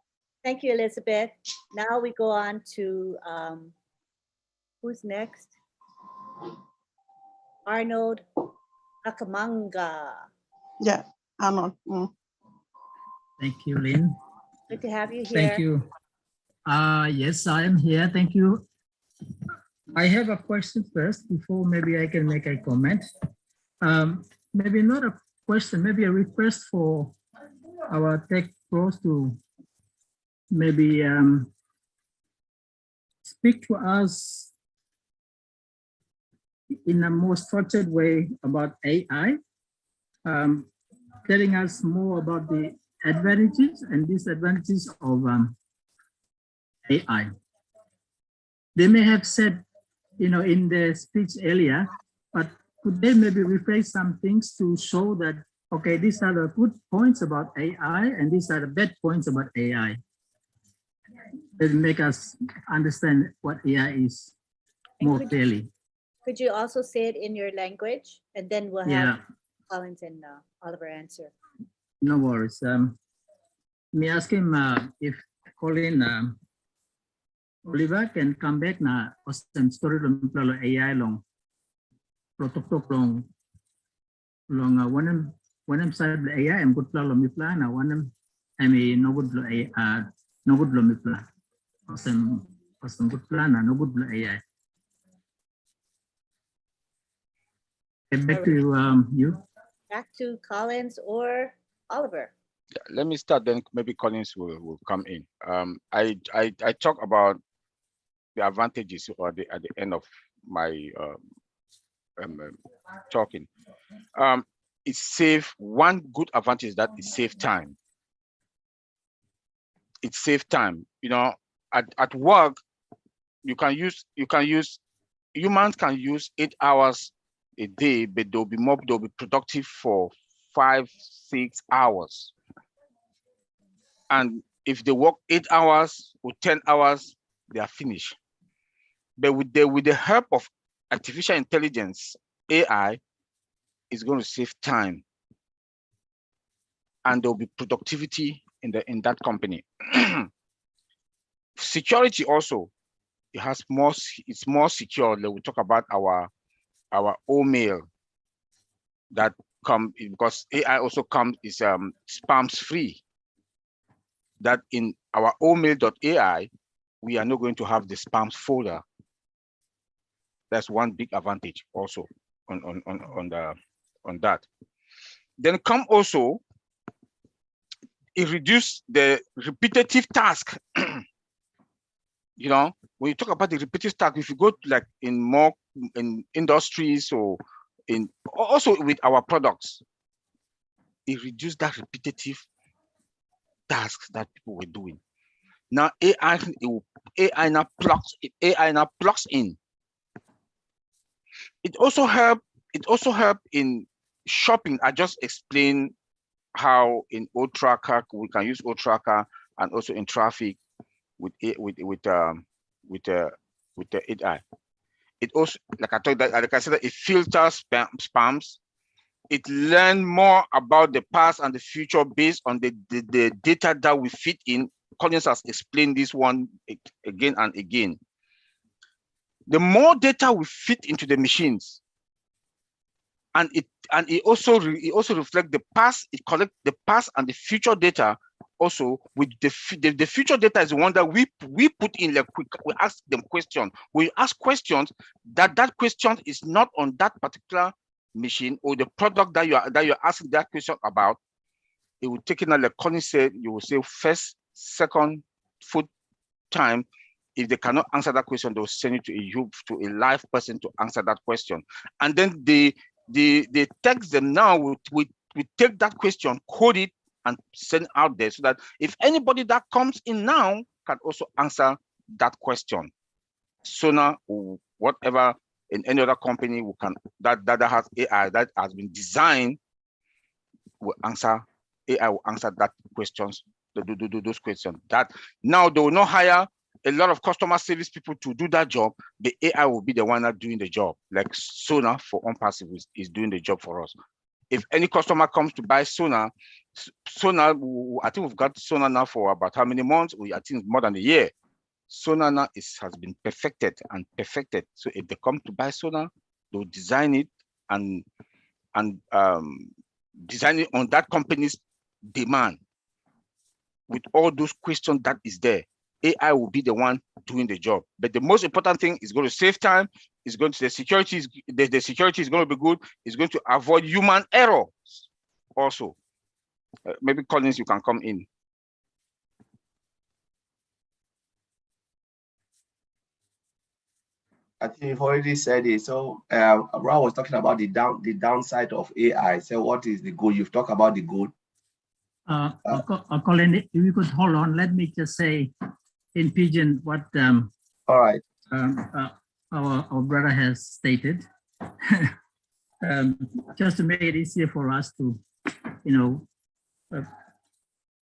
Thank you, Elizabeth. Now we go on to who's next? Arnold Akamanga. Yeah, Arnold. Thank you, Lynn. Good to have you here. Thank you. Yes, I am here. Thank you. I have a question first before maybe I can make a comment. Maybe not a question, maybe a request for our tech pros to maybe speak to us in a more structured way about AI, telling us more about the advantages and disadvantages of AI. They may have said, you know, in the speech earlier, but could they maybe rephrase some things to show that, okay, these are the good points about AI and these are the bad points about AI. That make us understand what AI is more clearly. Could you also say it in your language? And then we'll have Collins and Oliver answer. No worries. Me ask him if Colin Oliver can come back na ostem story long AI long protocol long one side AI and good long mi plan na one I mean no good AI no good long mi plan ostem good plan na no good AI. Back to you. Back to Collins or Oliver. Let me start, then maybe Collins will come in. I talk about the advantages or at the end of my talking. It's save one good advantage that it save time. It save time. You know, at work, humans can use 8 hours a day, but they'll be productive for 5-6 hours. And if they work 8 hours or 10 hours, they are finished. But with the help of artificial intelligence, AI is going to save time, and there'll be productivity in that company. Security also, it's more secure. We talk about our mail that come, because AI also comes is spams free. That in our mail.ai, we are not going to have the spams folder. That's one big advantage also on that. Then come also, it reduces the repetitive task. You know, when you talk about the repetitive task, if you go to like in industries or also with our products, it reduced that repetitive tasks that people were doing. Now AI now plugs in. It also help in shopping. I just explained how in O-Tracker we can use O-Tracker, and also in traffic with the AI. It also, like I said, it filters spams. It learns more about the past and the future based on the data that we fit in. Collins has explained this one again and again. The more data we fit into the machines, and it also reflects the past. It collects the past and the future data. Also, with the future data is the one that we put in. Like we ask them questions. We ask questions that question is not on that particular machine or the product that you're asking that question about. It will take it, like Colin said, you will say first, second, fourth time. If they cannot answer that question, they'll send it to a live person to answer that question. And then they text them. Now we take that question, code it, and send out there, so that if anybody that comes in now can also answer that question. Sona or whatever in any other company we can that has AI that has been designed will answer. AI will answer that questions, those questions. That now they will not hire a lot of customer service people to do that job. The AI will be the one that doing the job. Like Sona for ONPASSIVE is doing the job for us. If any customer comes to buy Sona, I think we've got Sona now for about how many months? I think more than a year. Sona now has been perfected. So if they come to buy Sona, they'll design it and design it on that company's demand with all those questions that is there. AI will be the one doing the job. But the most important thing is going to save time. It's going to the security is going to be good. It's going to avoid human error also. Maybe Collins, you can come in. I think you've already said it. So Ra was talking about the downside of AI. So what is the good? You've talked about the good. Colin, if you could hold on, let me just say in Pidgin what all right. Our brother has stated. Just to make it easier for us to, to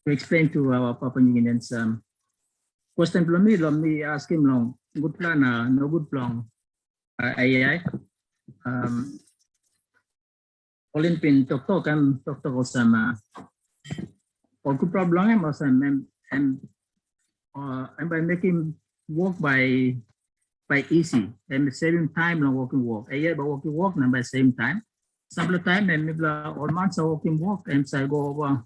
explain to our Papua New Guineans. Question from me ask him long. Good plan, no good plan. AI. Colin pin talk sama. Or good problem and by making work by easy and saving time long work. AI by work and by same time. Some of the time and maybe all months of working work and so I go over.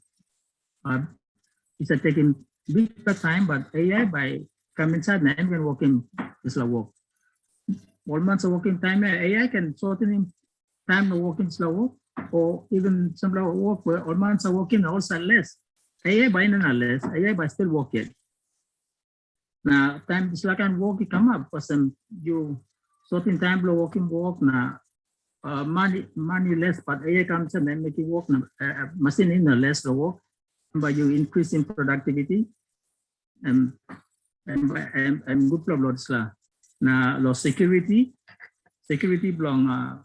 It's taking big time, but AI by come inside and when working is like work. 1 month of working time, AI can shorten time of working slow work, or even some work where 1 month of working also less. AI by none less, AI by still working. Now time is like work come up because you shorten time of working work now money less, but AI comes and then making work machine in less work, but you increase in productivity and good problem lah. Now low security belong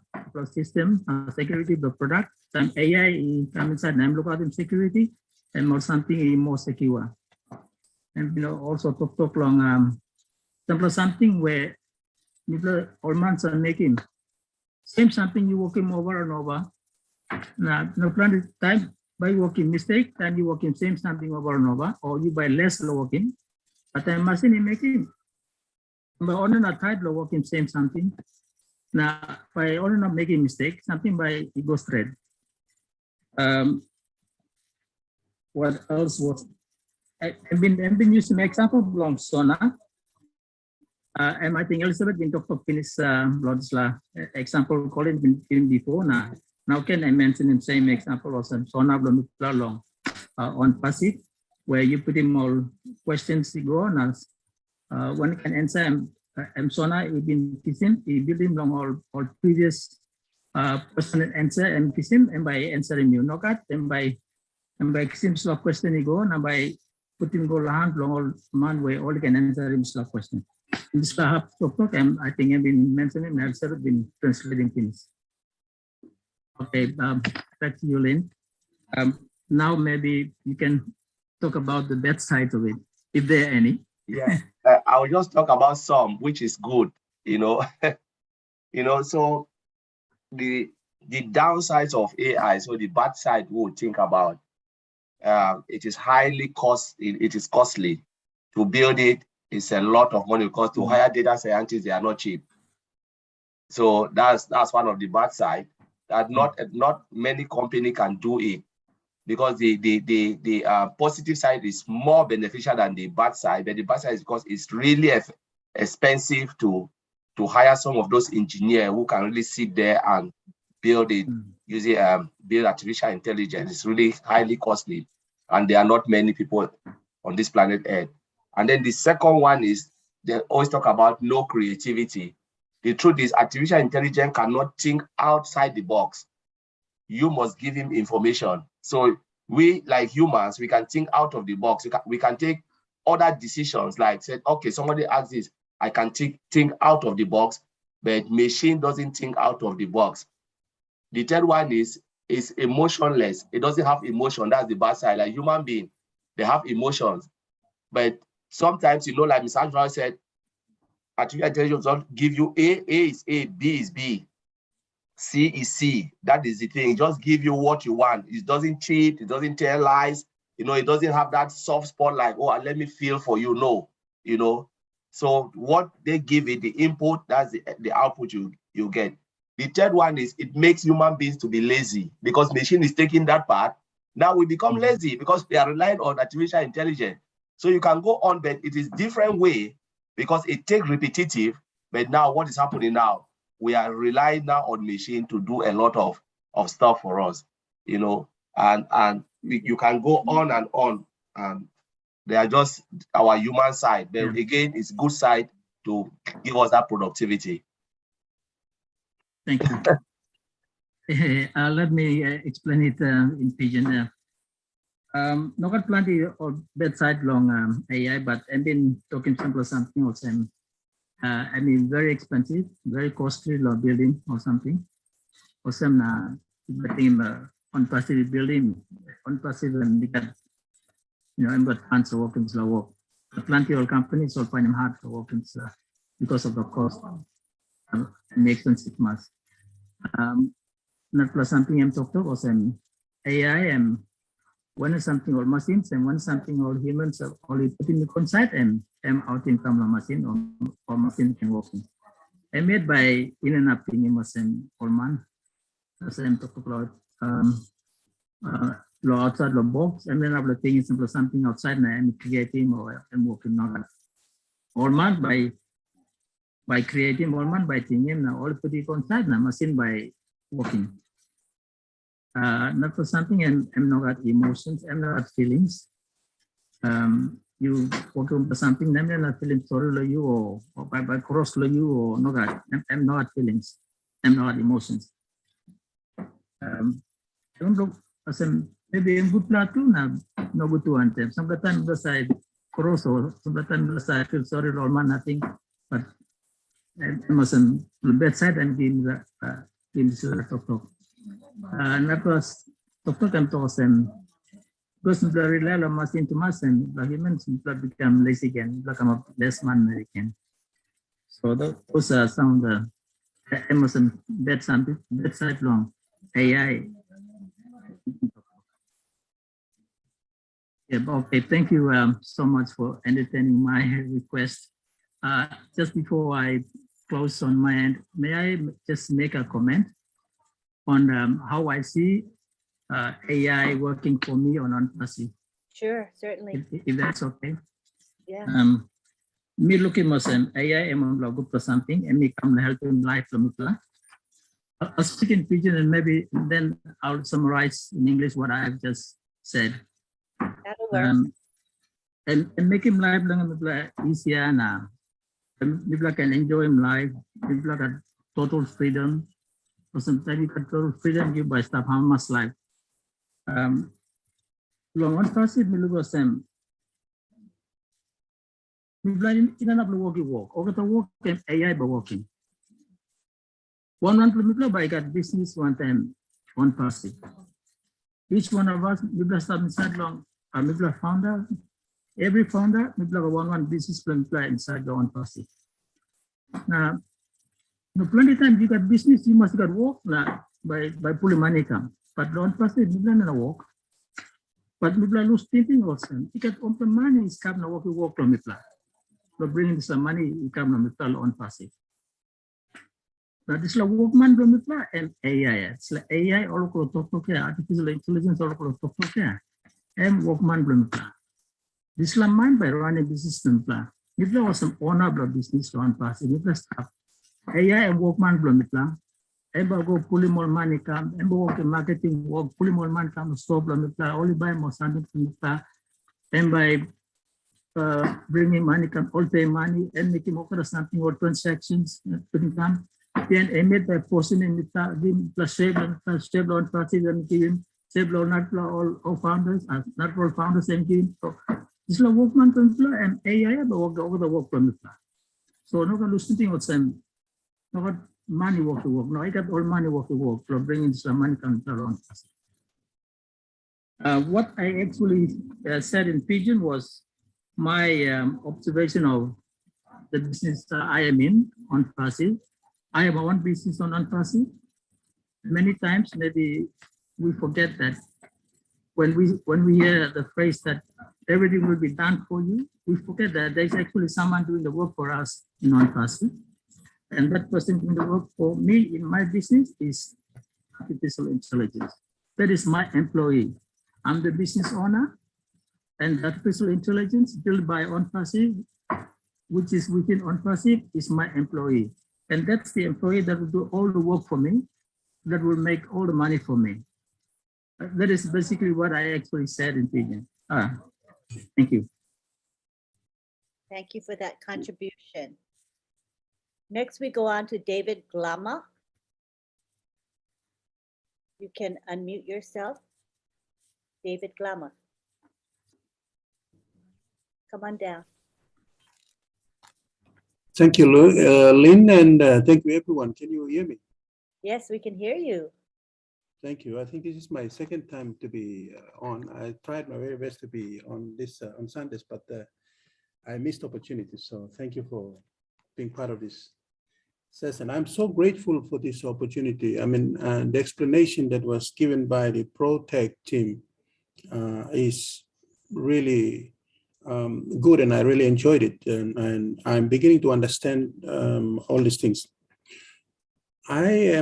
system security the product and AI come inside and look at in security and more something more secure. And also talk long something where all months are making same something you working over and over. Now no plan time by working mistake, and you working same something over and over, or you by less low working, but the machine is making by only not type low working same something. Now by only not making mistake, something by it goes straight. What else was I've been using example from Sona. And I think Elizabeth been talked of finish example Colin been given before now can I mention the same example also Sona long on passive where you put in all questions you go on as one can answer Sona he been kissing he build him long all previous question and answer and kiss him and by answering you knock out and by kissing slot question you go and by putting go long all man way all can answer him slot question. This perhaps I think I've been mentioning I've sort of been translating things. Okay, back to you, Lynn. Now maybe you can talk about the bad side of it, if there are any. Yeah, I will just talk about some, which is good, you know. So the downsides of AI, so the bad side we'll think about, it is costly to build it. It's a lot of money because to hire data scientists, they are not cheap. So that's one of the bad side that not many company can do it because the positive side is more beneficial than the bad side. But the bad side is because it's really expensive to hire some of those engineers who can really sit there and build it using build artificial intelligence. It's really highly costly, and there are not many people on this planet Earth. And then the second one is they always talk about no creativity. The truth is artificial intelligence cannot think outside the box. You must give him information. So we, like humans, we can think out of the box. We can take other decisions like said, okay, somebody asks this, I can think out of the box, but machine doesn't think out of the box. The third one is emotionless. It doesn't have emotion. That's the bad side. Like human being, they have emotions. But sometimes, like Ms. Angela said, artificial intelligence don't give you A is A, B is B, C is C. That is the thing. It just give you what you want. It doesn't cheat. It doesn't tell lies. It doesn't have that soft spot like, oh, let me feel for you. No, So what they give it, the input, that's the output you get. The third one is it makes human beings to be lazy because machine is taking that part. Now we become lazy because we are relying on artificial intelligence. So you can go on, but it is different way because it takes repetitive. But now what is happening now? We are relying now on machine to do a lot of stuff for us, and you can go on and on. They are just our human side. But again, it's good side to give us that productivity. Thank you. Let me explain it in Pidgin. Not plenty of bad side long AI, but I've been talking something also. Very expensive, very costly building or something. Or some ONPASSIVE building, ONPASSIVE and because I'm got tons of working slow work. Plenty of companies will find them hard to work because of the cost and the expensive mass. Not plus something I'm talking about was AI and one is something all machines and one something all humans are only putting the conside and out in from the machine or machine can work. And made by in and up in machine all man. As I'm talking about outside the box and then other thing is something outside and I'm creating or I'm working on that. All man by creating all man by thinking now all put it conside now machine by working. Not for something I'm not at emotions, I'm not at feelings. You work on something, I'm not feeling sorry for you or by cross for you or not. I'm not at feelings, I'm not at emotions. Don't look as maybe I'm good plan too now, no good to answer. Sometimes the side cross or sometimes the side feel sorry or man nothing, but I mustn't the bad side and give the talk. That was Dr. Kantos and because the rely on machine to machine, the humans become lazy again, become less man again. So those are some of the Amazon bad side long AI. Yeah, okay, thank you so much for entertaining my request. Just before I close on my end, may I just make a comment on how I see AI working for me on ONPASSIVE, Sure, certainly. if that's okay. Yeah. Me looking at AI emang lagu something, and me come help him live from it. I'll speak in pidgin and maybe then I'll summarize in English what I've just said. That'll work. And make him live lang easier na. People can enjoy him live. People got total freedom. Or sometimes you got total freedom give by stuff how much life. Long ONPASSIVE me look at them. People in an walk. Or the work and AI by walking. One people by got business one time ONPASSIVE. Each one of us, people start inside long. People founder. Every founder, people have one business plan inside the ONPASSIVE. Now, plenty of times you got business, you must got work by pulling money come. But the ONPASSIVE, you don't work. But people lose thinking also. You get open money is come to work from people. But bringing some money, you come to ONPASSIVE. Now this is like workman from people and AI. It's like AI all talk artificial intelligence all talk and workman from people. This is mind by running business plan. If there was some owner of business to ONPASSIVE, if there's stuff, AI and workman from plan, and go pulling more money come, and work in marketing work, pulling more money come to stop from plan, only buy more something from plan, and by bringing money come, all pay money, and making over something or transactions, putting come, then emit by posting in the plus stable ONPASSIVE and giving stable not all founders, not all founders and giving. This is a workman and AI work over the work from the plan. So no one lose thinking what's no money work to work. No, I got all money work to work for bringing some money come to ONPASSIVE. What I actually said in Pidgin was my observation of the business I am in ONPASSIVE. I have one business on ONPASSIVE. Many times maybe we forget that when we hear the phrase that everything will be done for you, we forget that there's actually someone doing the work for us in ONPASSIVE. And that person doing the work for me in my business is artificial intelligence. That is my employee. I'm the business owner, and artificial intelligence built by ONPASSIVE, which is within ONPASSIVE, is my employee. And that's the employee that will do all the work for me, that will make all the money for me. That is basically what I actually said in Pidgin. Thank you. Thank you for that contribution. Next, we go on to David Glama. You can unmute yourself. David Glama. Come on down. Thank you, Lynn, and thank you, everyone. Can you hear me? Yes, we can hear you. Thank you. I think this is my second time to be on. I tried my very best to be on this on Sundays, but I missed opportunities. So thank you for being part of this session. I'm so grateful for this opportunity. I mean, the explanation that was given by the ProTech team is really good, and I really enjoyed it. And I'm beginning to understand all these things. I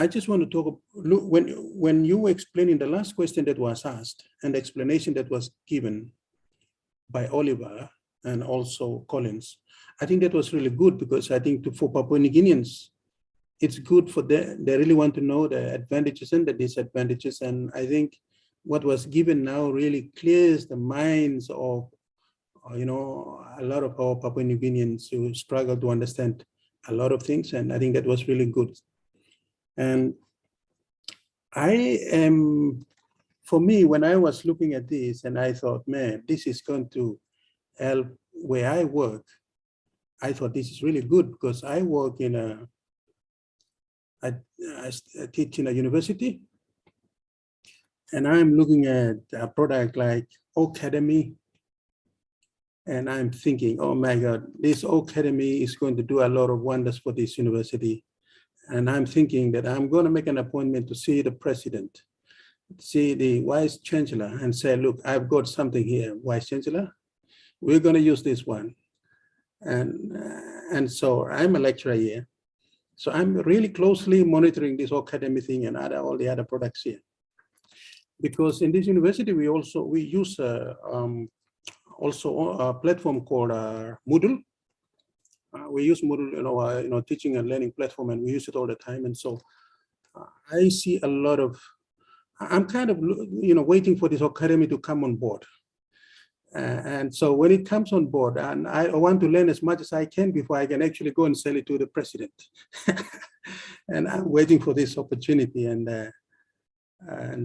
just want to talk, look, when you were explaining the last question that was asked and the explanation that was given by Oliver and also Collins, I think that was really good, because I think for Papua New Guineans, it's good for them. They really want to know the advantages and the disadvantages. And I think what was given now really clears the minds of, you know, a lot of our Papua New Guineans who struggle to understand a lot of things. And I think that was really good. And for me, when I was looking at this and I thought, man, this is going to help where I work, I thought this is really good, because I work in I teach in a university, and I'm looking at a product like Academy, and I'm thinking, oh my God, this Academy is going to do a lot of wonders for this university. And I'm thinking that I'm going to make an appointment to see the president. see the Vice Chancellor and say, look, I've got something here, Vice Chancellor, we're going to use this one. And so I'm a lecturer here. So I'm really closely monitoring this academic thing and all the other products here. Because in this university, we use also a platform called Moodle. We use Moodle, teaching and learning platform, and we use it all the time. And so I see a lot of, I'm kind of, waiting for this academy to come on board. And so when it comes on board, and I want to learn as much as I can before I can actually go and sell it to the president. And I'm waiting for this opportunity. And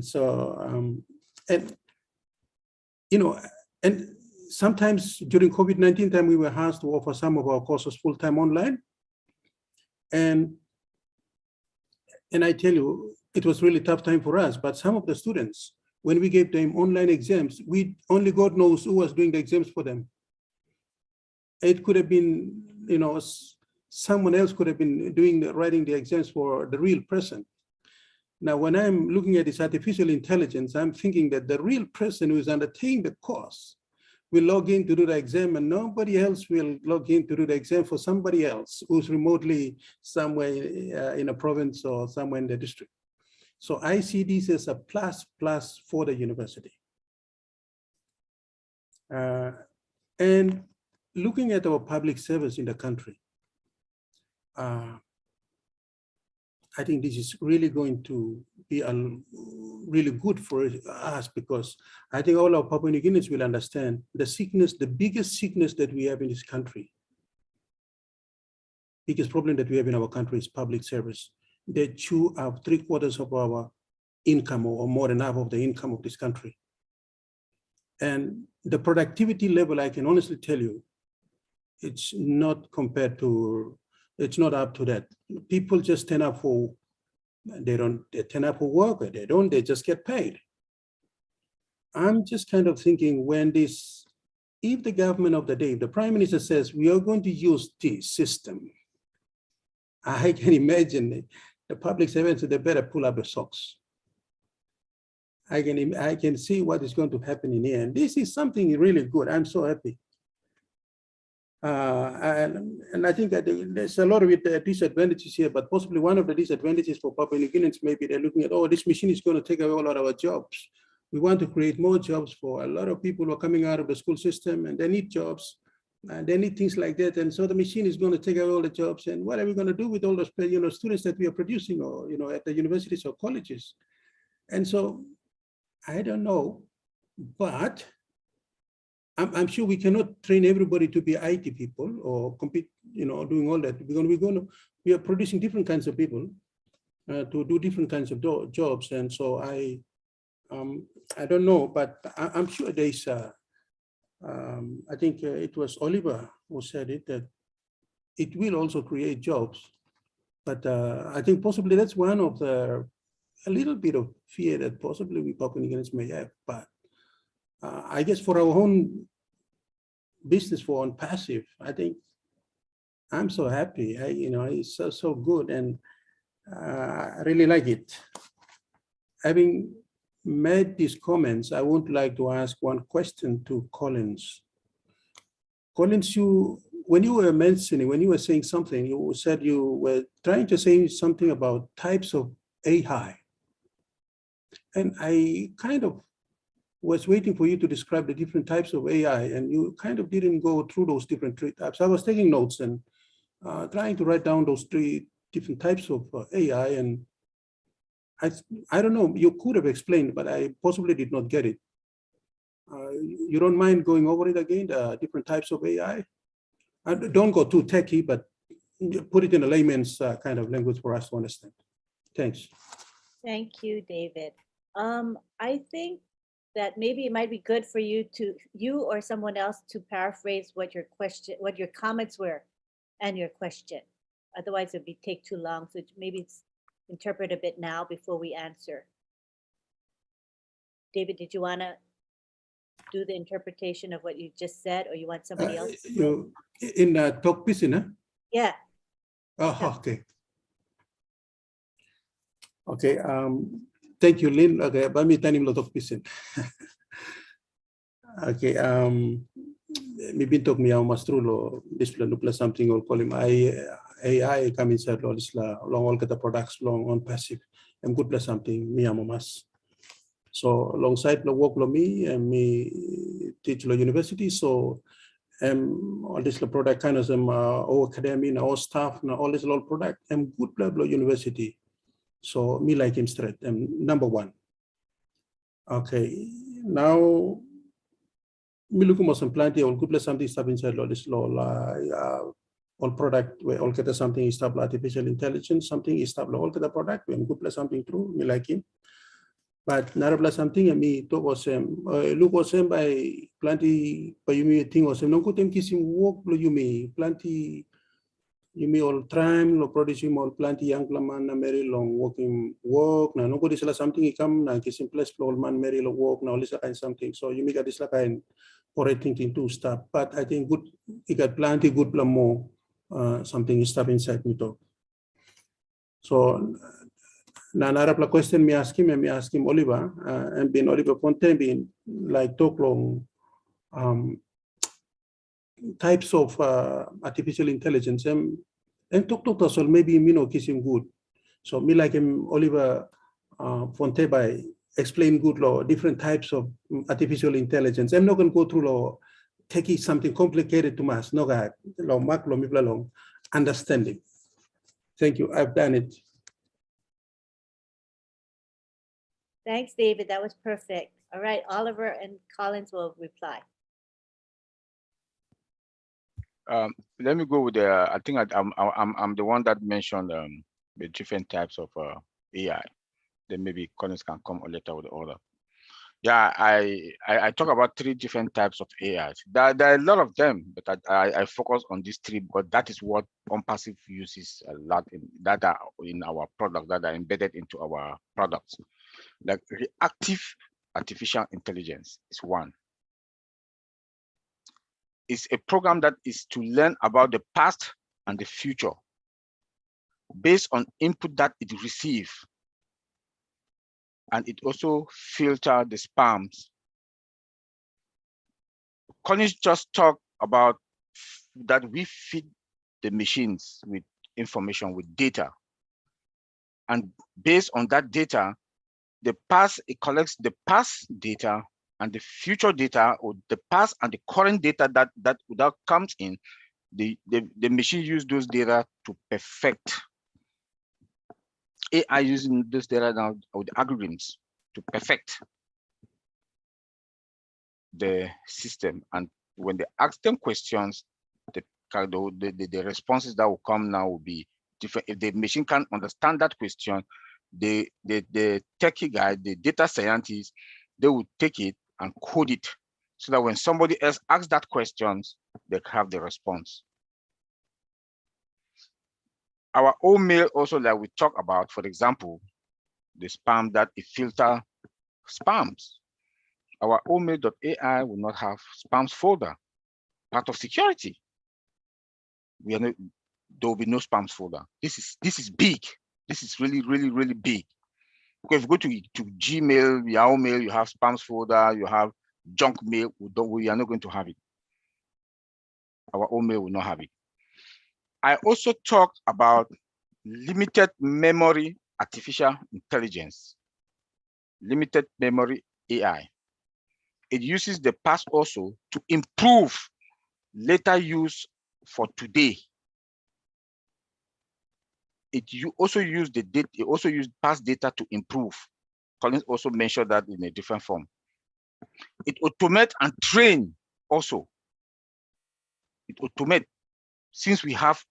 so, and sometimes during COVID-19 time, we were asked to offer some of our courses full-time online. And I tell you, it was really tough time for us, but some of the students, when we gave them online exams, only God knows who was doing the exams for them. It could have been, someone else could have been writing the exams for the real person. Now, when I'm looking at this artificial intelligence, I'm thinking that the real person who is undertaking the course will log in to do the exam, and nobody else will log in to do the exam for somebody else who's remotely somewhere in a province or somewhere in the district. So I see this as a plus for the university. And looking at our public service in the country, I think this is really going to be really good for us, because I think all our Papua New Guineans will understand the biggest sickness that we have in this country, biggest problem that we have in our country is public service. They chew up 3/4 of our income, or more than half of the income of this country. And the productivity level, I can honestly tell you, it's not it's not up to that. People just turn up for, they turn up for work, or they just get paid. I'm just kind of thinking, if the government of the day, if the Prime Minister says, we are going to use this system, I can imagine the public servants, they better pull up the socks. I can see what is going to happen in here. And this is something really good. I'm so happy. And I think that there's a lot of disadvantages here, but possibly one of the disadvantages for Papua New Guineans, maybe they're looking at, this machine is going to take away a lot of our jobs. We want to create more jobs for a lot of people who are coming out of the school system, and they need jobs, and they need things like that. And so the machine is going to take away all the jobs. And what are we going to do with all those students that we are producing, or at the universities or colleges? And so I don't know, but I'm sure we cannot train everybody to be IT people or compete, doing all that, because we are producing different kinds of people to do different kinds of jobs. And so I don't know, but I'm sure there's I think it was Oliver who said it, that it will also create jobs. But I think possibly that's one of a little bit of fear that possibly we Papua New Guineans may have. But I guess for our own business, for ONPASSIVE, I think I'm so happy. It's so good, and I really like it. Having made these comments, I would like to ask one question to Collins. Collins, when you were saying something, you said you were trying to say something about types of AI. And I kind of was waiting for you to describe the different types of AI, and you kind of didn't go through those different types. I was taking notes and trying to write down those 3 different types of AI, and I don't know, you could have explained, but I possibly did not get it. You don't mind going over it again, the different types of AI? Don't go too techy, but put it in a layman's kind of language for us to understand. Thanks. Thank you, David. I think that maybe it might be good for you or someone else to paraphrase what your comments were and your question. Otherwise, it would take too long. So maybe interpret a bit now before we answer. David, did you want to do the interpretation of what you just said, or you want somebody else? In talk piece, huh? Yeah. Oh, okay. Okay. Thank you, Lynn. Okay, but me tiny lot of question. Okay, maybe talk me how much through lo display plus something or call him AI come inside lo this la long all get the products long on passive. I'm good plus something me mas. So alongside the work lo me and me teach lo university. So all this la product kind of some all academy and all staff and all this lo product. I'm good lo university. So me like him straight. Number one. Okay, now me look at some plenty or good something stuff inside law this law all product where all get something is stable artificial intelligence, something is stable all get the product when good something true, me like him. But narabla something and me talk was look was by plenty by you me thing was no good them kissing work you me plenty you may all time lo producing all plenty young man na very long working work na no good is something come na kissing place all man very long work now this kind something so you make a this kind or thinking to stop but I think good you got plenty good more something is stop inside me talk so na narap question me ask him Oliver and being Oliver Fontaine being like talk long types of artificial intelligence and talk to us or maybe me no kiss him good. So me like him Oliver Fonte by explain good law different types of artificial intelligence. I'm not going to go through law taking something complicated to mass. No guy law mark law me long understanding. Thank you. I've done it. Thanks, David. That was perfect. All right, Oliver and Collins will reply. Let me go with the. I think I'm the one that mentioned the different types of AI. Then maybe Collins can come later with the order. Yeah, I talk about 3 different types of AIs. There are a lot of them, but I focus on these 3 because that is what ONPASSIVE uses a lot in that are in our product that are embedded into our products. Like reactive artificial intelligence is one. It's a program that is to learn about the past and the future based on input that it receives. And it also filters the spams. Collins just talked about that we feed the machines with information, with data. And based on that data, it collects the past data and the future data, or the past and the current data that comes in. The machine use those data to perfect. AI using this data now, or the algorithms, to perfect the system. And when they ask them questions, the responses that will come now will be different. If the machine can't understand that question, the techie guy, the data scientist, they will take it and code it so that when somebody else asks that questions, they have the response. Our own mail also that we talk about, for example, the spam that it filter spams. Our OMail.ai will not have spams folder, part of security. There will be no spams folder. This is big. This is really, really, really big. Because if you go to Gmail, Yahoo Mail, you have spams folder, you have junk mail. We are not going to have it. Our own mail will not have it. I also talked about limited memory artificial intelligence, limited memory AI. It uses the past also to improve later use for today. You also use the data. It also use past data to improve. Collins also mentioned that in a different form. It automate and train also. It automate. Since we have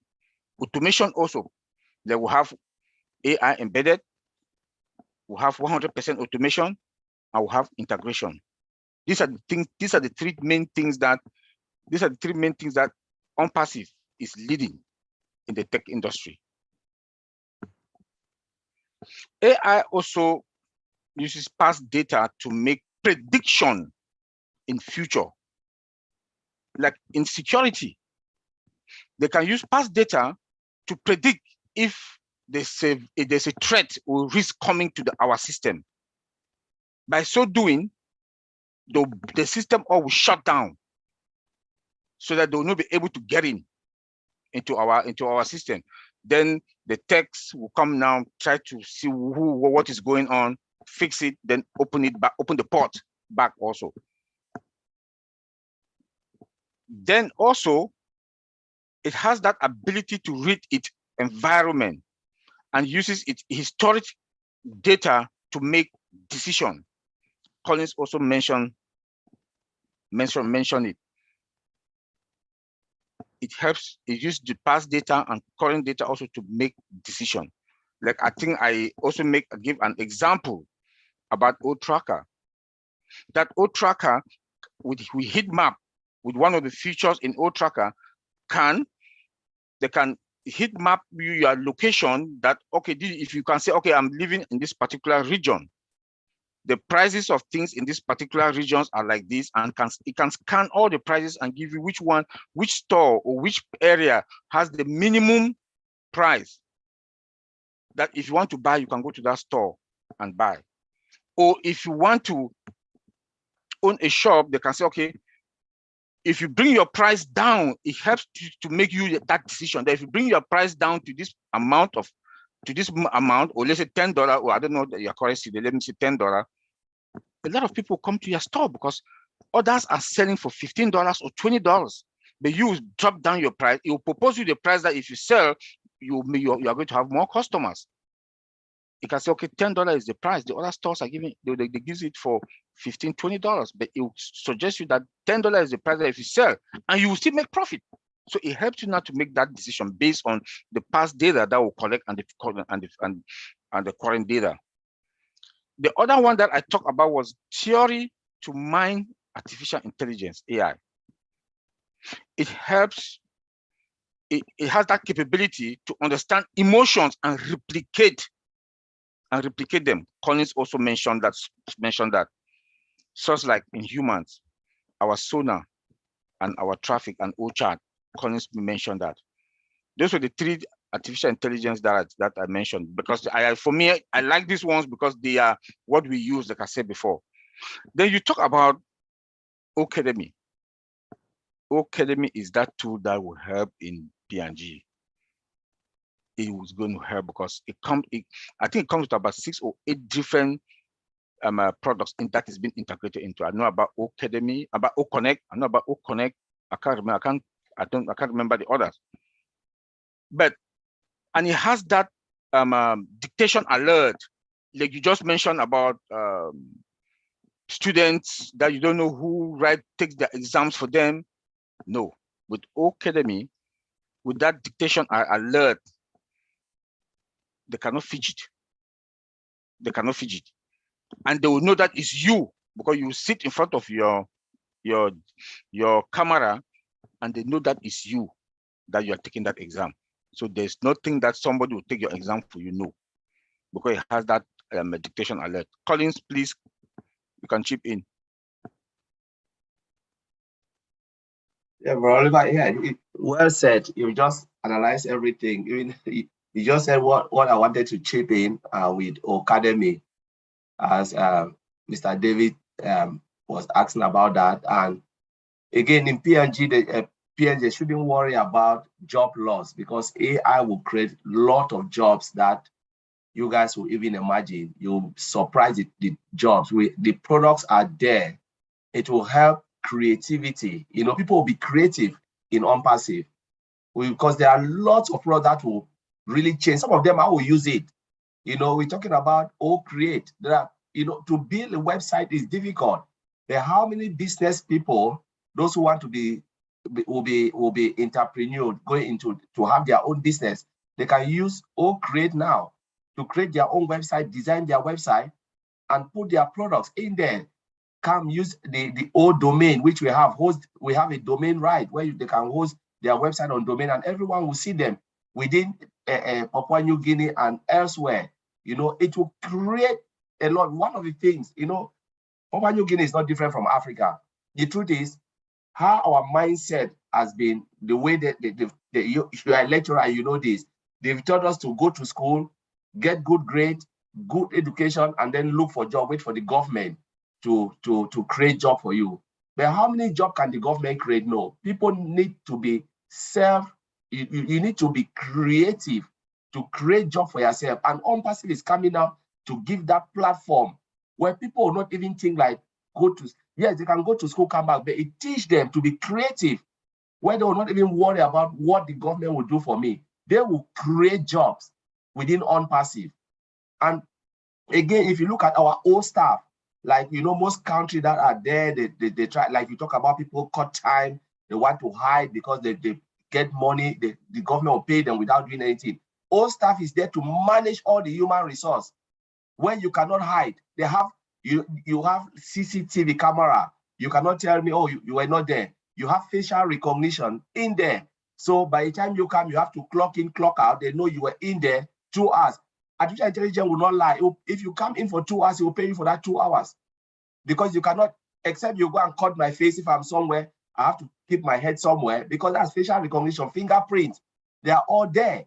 automation also, they will have AI embedded. We'll have 100% automation, and we'll have integration. These are the things. These are the 3 main things that. These are the 3 main things that ONPASSIVE is leading in the tech industry. AI also uses past data to make prediction in future. Like in security, they can use past data to predict if there's a threat or risk coming to our system. By so doing, the system all will shut down so that they will not be able to get into our system. Then the techs will come now, try to see what is going on, fix it, then open it back, open the port back also. Then also, it has that ability to read its environment and uses its historic data to make decision. Collins also mentioned it. It helps, it uses the past data and current data also to make decision. Like I think I also give an example about O-Tracker. That O-Tracker with heat map, with one of the features in O-Tracker, they can heat map your location that, okay, if you can say, okay, I'm living in this particular region, the prices of things in this particular regions are like this, and it can scan all the prices and give you which store or which area has the minimum price that if you want to buy, you can go to that store and buy. Or if you want to own a shop, they can say, okay, if you bring your price down, it helps to make you that decision. That if you bring your price down to this amount, or let's say $10, or I don't know your currency, let me say $10. A lot of people come to your store because others are selling for $15 or $20. But you drop down your price. It will propose you the price that if you sell, you are going to have more customers. You can say, okay, $10 is the price. The other stores are giving, they give it for $15, $20, but it will suggest you that $10 is the price that if you sell, and you will still make profit. So it helps you now to make that decision based on the past data that will collect and the current data. The other one that I talked about was theory to mine artificial intelligence, AI. It helps, it has that capability to understand emotions and replicate them. Collins also mentioned that. Such like in humans, our sonar and our traffic and OChat, Collins mentioned that. Those were the three artificial intelligence that I mentioned, because for me, I like these ones because they are what we use, like I said before. Then you talk about Academy. Academy is that tool that will help in PNG. It was going to help because I think it comes with about 6 or 8 different products that is being integrated into. I know about Academy, about OConnect. I know about OConnect. I can't remember the others. And it has that dictation alert, like you just mentioned about students that you don't know who takes the exams for them. No, with Academy, with that dictation alert, they cannot fidget. They cannot fidget, and they will know that it's you because you sit in front of your camera, and they know that it's you that you are taking that exam. So there's nothing that somebody will take your exam for you, no, because it has that dictation alert. Collins, please, you can chip in. Yeah, Veronica, yeah, well said. You just analyzed everything. Even you just said what I wanted to chip in with Academy, as Mr. David was asking about that. And again, in PNG, PNG shouldn't worry about job loss because AI will create a lot of jobs that you guys will even imagine. You'll surprise the jobs. The products are there. It will help creativity. You know, people will be creative in ONPASSIVE because there are lots of products that will really change. Some of them, I will use it. You know, we're talking about Create. There are, you know, to build a website is difficult. There are how many business people, those who want to will be entrepreneur going into to have their own business. They can use Create now to create their own website, design their website, and put their products in there. Come use the old domain which we have. We have a domain right where they can host their website on domain, and everyone will see them within Papua New Guinea and elsewhere. You know, it will create a lot. One of the things, you know, Papua New Guinea is not different from Africa. The truth is, how our mindset has been, the way that you are a lecturer, you know this. They've taught us to go to school, get good grades, good education and then look for job, wait for the government to create job for you. But how many jobs can the government create? No, people need to be you need to be creative to create job for yourself. And ONPASSIVE is coming out to give that platform where people will not even think like yes, they can go to school, come back, but it teach them to be creative, where they will not even worry about what the government will do for me. They will create jobs within ONPASSIVE. And again, if you look at our old staff, like, most countries that are there, they try, like you talk about people cut time, they want to hide because they get money, the government will pay them without doing anything. Old staff is there to manage all the human resource where you cannot hide. They have, you have CCTV camera. You cannot tell me, oh, you were not there. You have facial recognition in there. So by the time you come, you have to clock in, clock out. They know you were in there 2 hours. Artificial intelligence will not lie. If you come in for 2 hours, it will pay you for that 2 hours. Because you cannot, except you go and cut my face if I'm somewhere, I have to keep my head somewhere, because that's facial recognition, fingerprint. They are all there.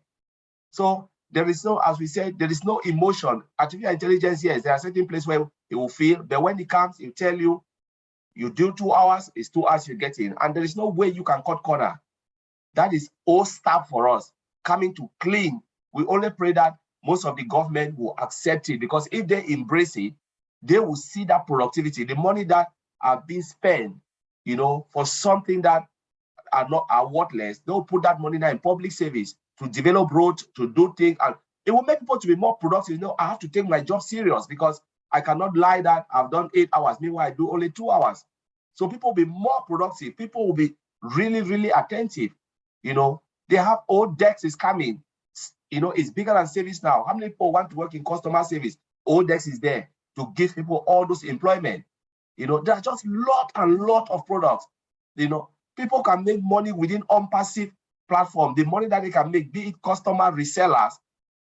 So there is no, as we said, there is no emotion. Artificial intelligence, yes, there are certain places where it will feel, but when it comes, it will tell you, you do 2 hours, it's 2 hours you get in. And there is no way you can cut corner. That is all stuff for us, coming to clean. We only pray that most of the government will accept it, because if they embrace it, they will see that productivity, the money that are being spent, for something that are worthless. They'll put that money now in public service to develop roads, to do things, and it will make people to be more productive. I have to take my job serious, because I cannot lie that I've done 8 hours, meanwhile I do only 2 hours. So people will be more productive. People will be really, really attentive. They have old Dex is coming. It's bigger than service now. How many people want to work in customer service? Old Dex is there to give people all those employment. There are just lot of products. People can make money within ONPASSIVE platform. The money that they can make, be it customer resellers,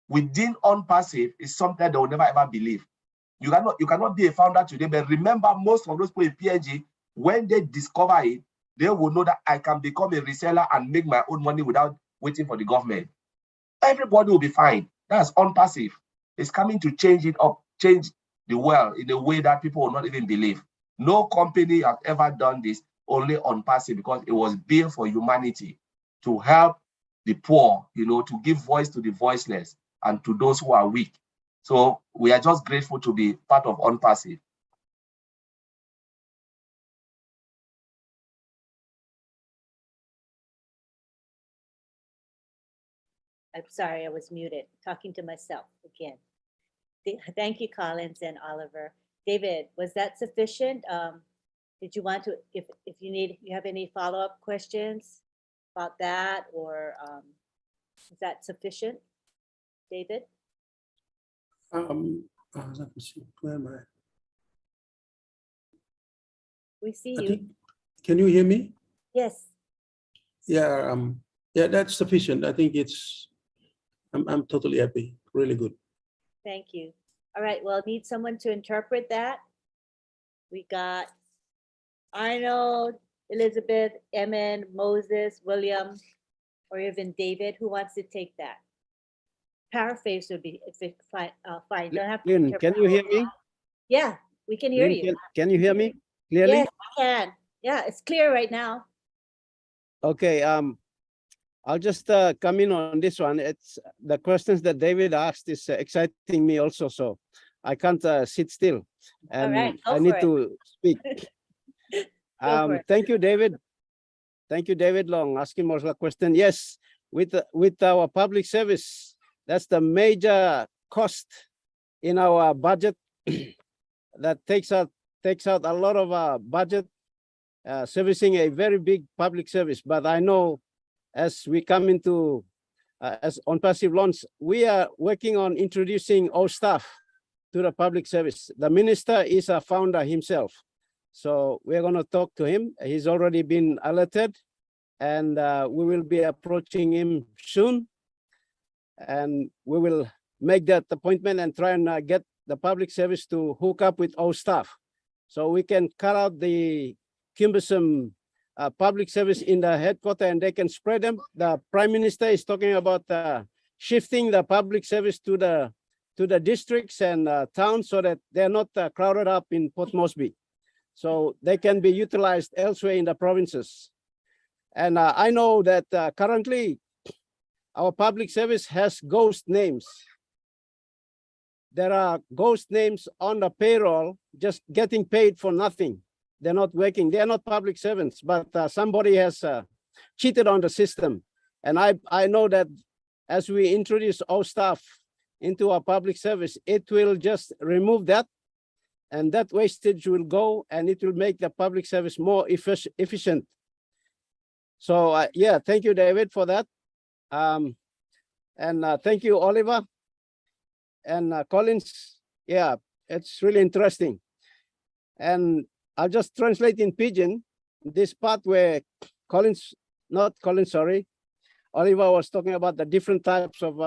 within ONPASSIVE is something they will never ever believe. You cannot be a founder today, but remember, most of those people in PNG, when they discover it, they will know that I can become a reseller and make my own money without waiting for the government. Everybody will be fine. That's ONPASSIVE. It's coming to change it up, change the world in a way that people will not even believe. No company has ever done this, only ONPASSIVE, because it was built for humanity, to help the poor, to give voice to the voiceless and to those who are weak. So we are just grateful to be part of ONPASSIVE. I'm sorry, I was muted, talking to myself again. Thank you, Collins and Oliver. David, was that sufficient? Did you want to, if you have any follow-up questions about that, or is that sufficient, David? Let me see. Where am I? We see I you. think, can you hear me? Yes. Yeah. Yeah, that's sufficient. I think I'm totally happy. Really good. Thank you. All right, well, need someone to interpret that. We got Arnold, Elizabeth, Emin, Moses, William, or even David. Who wants to take that? Paraphrase would be fine. Don't have to Lynn, interpret. can you hear me? Yeah, we can hear Lynn, you. can you hear me clearly? Yes, I can. Yeah, it's clear right now. Okay, I'll just come in on this one. It's the questions that David asked is exciting me also, so I can't sit still, and right, go I for need it. to speak. for it. Thank you, David. Thank you, David Long, asking more question. Yes, with our public service, that's the major cost in our budget that takes out a lot of our budget, servicing a very big public service. But I know as we come into, as ONPASSIVE launch, we are working on introducing all staff to the public service. The minister is a founder himself. So we're going to talk to him. He's already been alerted, and we will be approaching him soon. And we will make that appointment and try and get the public service to hook up with all staff, so we can cut out the cumbersome public service in the headquarters, and they can spread them. The Prime Minister is talking about shifting the public service to the to the districts and towns so that they're not crowded up in Port Moresby. So they can be utilized elsewhere in the provinces. And I know that currently our public service has ghost names. There are ghost names on the payroll, just getting paid for nothing. They're not working. They're not public servants, but somebody has cheated on the system. And I know that as we introduce our staff into our public service, it will just remove that, and that wastage will go, and it will make the public service more efficient. So yeah, thank you, David, for that. And thank you, Oliver and Collins. Yeah, it's really interesting. And I'll just translate in Pidgin this part where Oliver was talking about the different types of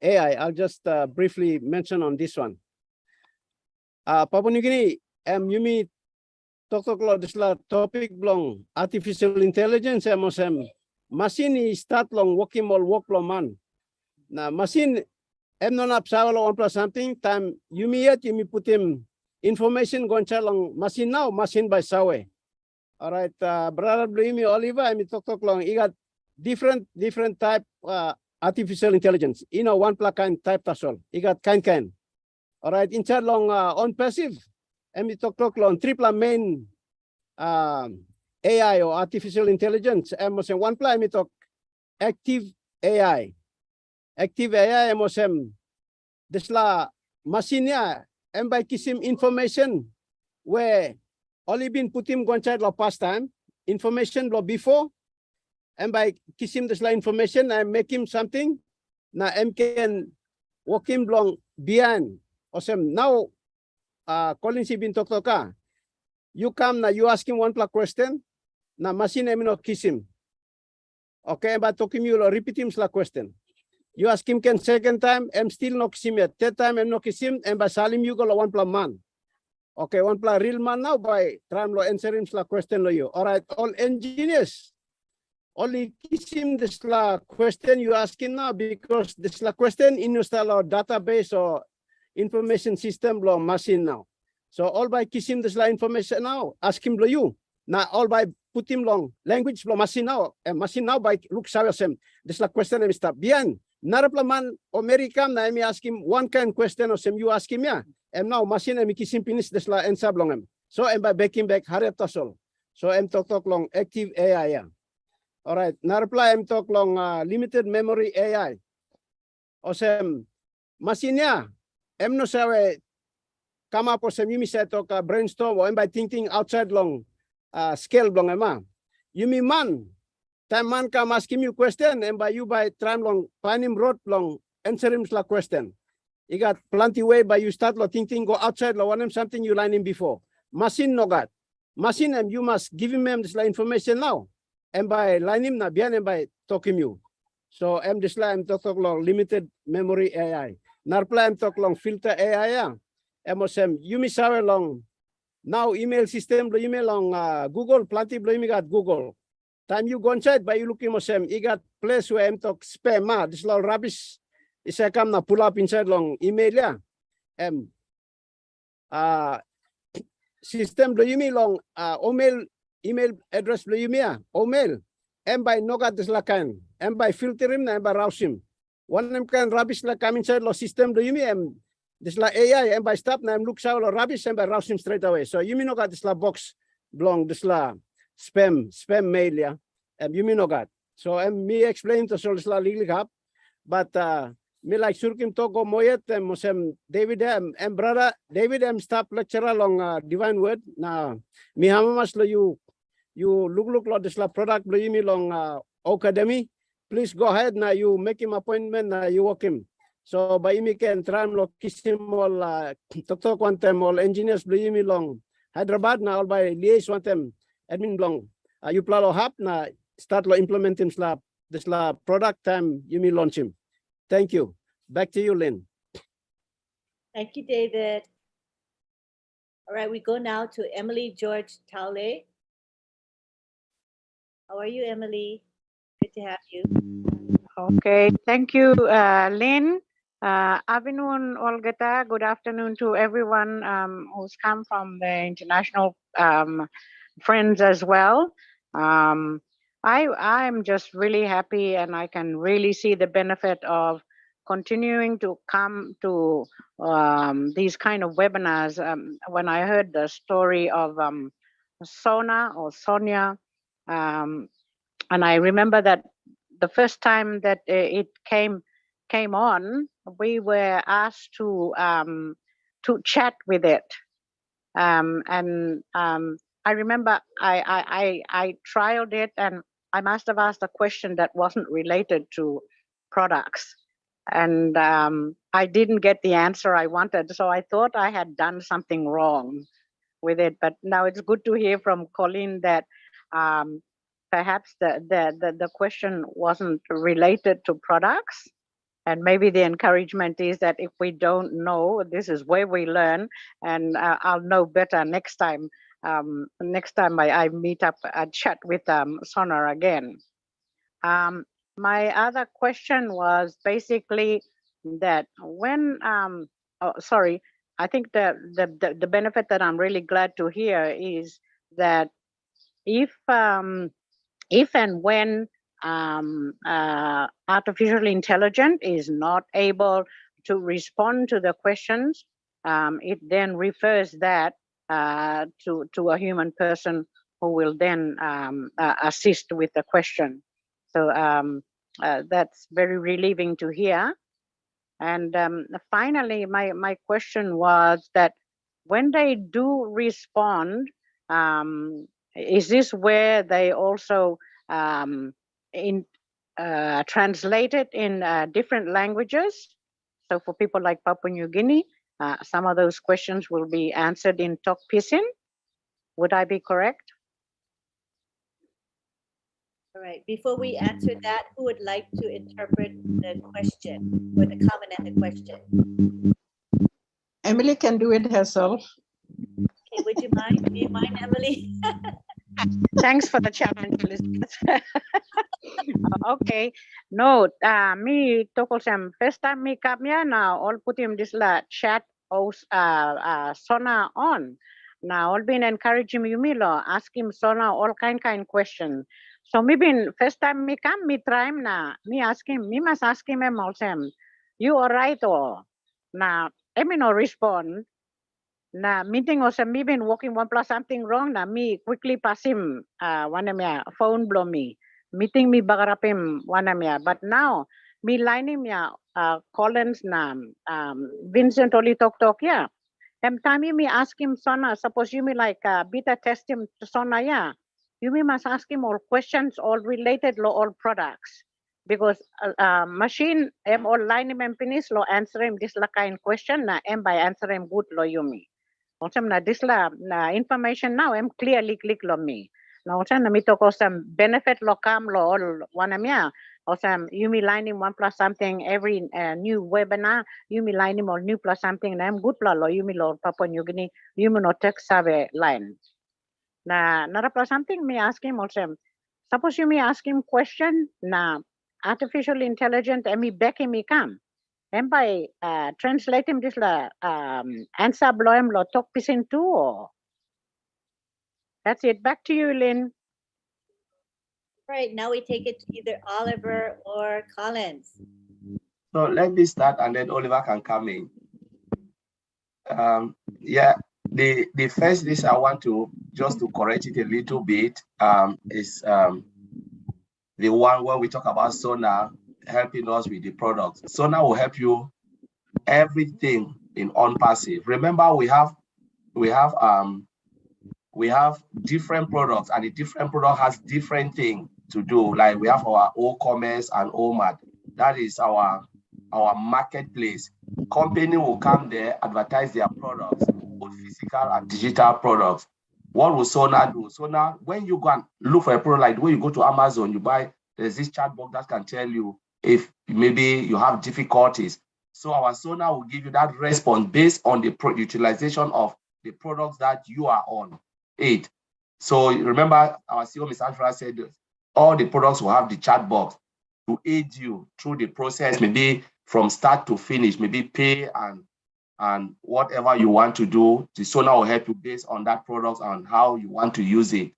AI. I'll just briefly mention on this one. Papua New Guinea, Yumi Tokoklo disla topic blong artificial intelligence emosem machine start long working all work lo man. Na machine non up sawalo on plus something time yumi put him information goncha long machine now machine by sawe. All right, brother Blumi Oliver, I talk long. You got different type artificial intelligence. You know, one plug kind type tasol. You got kind. All right, in chat long on passive. And we talk long triple main AI or artificial intelligence. And one play we talk active AI. Active AI MOSM. This la machine ya and by kisim information where only been put him gonchad lo past time information lo before and by kisim this la information and make him something na em can walk him long behind awesome now Colin si bin talk ka you come na you ask him one question na machine em no kiss him okay but talking you repeat him la question you ask him can second time em still no kiss him yet third time em no kiss him and by salim you go lo one man. Okay, one plan real man now by tram lo answer him la question lo you. All right, all engineers only kiss him this la question you asking now because this la question in your style database or information system lo machine now. So all by kiss him this la information now ask him lo you. Now all by put him long language lo machine now and machine now by look sawasem this la question em stop bien. Naraplaman America na emi ask him one kind question or sem you ask him ya. And now machine em kisim finish this la answer long em. So em by back him back harap tasol. So em talk long active AI ya. All right. Narapla em talk long limited memory AI. O sem machine ya em no sawe come up o sem yumi sa talk brainstorm o em by thinking outside long scale long ema. Yumi man time man come ask him you question and by you by tram long find him road long answer him la question. You got plenty way by you start lo thinking go outside lo want him something you line him before. Machine no got. Machine and you must give him this la information now. And by line him na bian and by talk him you. So this la em talk long limited memory AI. Narpla em talk long filter AI ya. Emosem you misawe long now email system lo email long Google plenty lo you got Google. Time you go inside by you looking mosem you got place where em talk spam this la rubbish. Isa come na pull up inside long email ya. System do you mean long email address do you mean email by no got this la kan by filter him na by rouse him. One em kan rubbish la come inside lo system do you mean this la AI by stop na look sa lo rubbish by rouse him straight away. So you mean no got this la box belong this la spam mail ya. You mean no got. So me explain to so this la legal up but me like surkim to go moyet mosem David brother David staff lecturer long divine word na mi hamamas lo you look lo this la product lo you long academy please go ahead na you make him appointment na you walk him so by me can tram lo kisim all doctor quantum all engineers lo you long Hyderabad na all by liaise wantem admin long you plalo hap na start lo implement him this la product time you me launch him. Thank you. Back to you, Lynn. Thank you, David. All right, we go now to Emily George Taule. How are you, Emily? Good to have you. Okay, thank you, Lynn. Afternoon, Olgata. Good afternoon to everyone who's come from the international friends as well. I'm just really happy, and I can really see the benefit of continuing to come to these kind of webinars. When I heard the story of Sona or Sonia, and I remember that the first time that it came on, we were asked to chat with it, and I remember I trialed it, and I must have asked a question that wasn't related to products, and I didn't get the answer I wanted, so I thought I had done something wrong with it. But now it's good to hear from Colleen that perhaps the question wasn't related to products. And maybe the encouragement is that if we don't know, this is where we learn, and I'll know better next time. Next time I meet up, chat with Sonar again. My other question was basically that when, I think the benefit that I'm really glad to hear is that if and when artificial intelligence is not able to respond to the questions, it then refers that to a human person who will then assist with the question. So that's very relieving to hear. And finally, my question was that when they do respond, is this where they also translate it in different languages? So for people like Papua New Guinea, some of those questions will be answered in Tok Pisin. Would I be correct? All right, before we answer that, who would like to interpret the question or the comment and the question? Emily can do it herself. Okay, would you mind? Do you mind, Emily? Thanks for the challenge, Elizabeth. Okay. No, me tokosem first time me come here now, all put him this la chat Sona on. Now all been encouraging me lo, ask him Sona all kind question. So me been first time me come, me try him na, me ask him, me must ask him also, you alright or? Now, I mean no respond. Na meeting or me been walking 1 plus something wrong na me quickly pass him one phone blow me. Meeting me bagarapim one but now me line him Collins na Vincent only talk yeah. Time me ask him Sona, suppose you me like beta test him to Sona yeah. You me must ask him all questions all related lo all products. Because machine all line him and finish lo answer him this la kind question na by answer him good lo you me. Also na this la information now clearly click lo me. Now also na mito ko some benefit lo kam lo all one also you me line him 1 plus something every new webinar you me line him all new plus something na good lo you me lo Papua New Guinea you me no tech survey line. Na nara plus something me ask him also suppose you me ask him question na artificial intelligence and me back him me come. And by translate him this la answer blow him lo talk pisin too or that's it. Back to you, Lynn. Right, now we take it to either Oliver or Collins. So let me start and then Oliver can come in. Yeah, the first list I want to just to correct it a little bit is the one where we talk about Sona helping us with the products. Sona will help you everything in ONPASSIVE. Remember, we have different products, and the different product has different things to do. Like we have our O-commerce and OMAD. That is our marketplace. Company will come there, advertise their products, both physical and digital products. What will Sona do? Sona, when you go and look for a product, like when you go to Amazon, you buy, there's this chat box that can tell you if maybe you have difficulties. So our Sona will give you that response based on the utilization of the products that you are on it. So remember, our CEO, Ms. Ashra, said all the products will have the chat box to aid you through the process, maybe from start to finish, maybe pay and whatever you want to do. The Sona will help you based on that product and how you want to use it,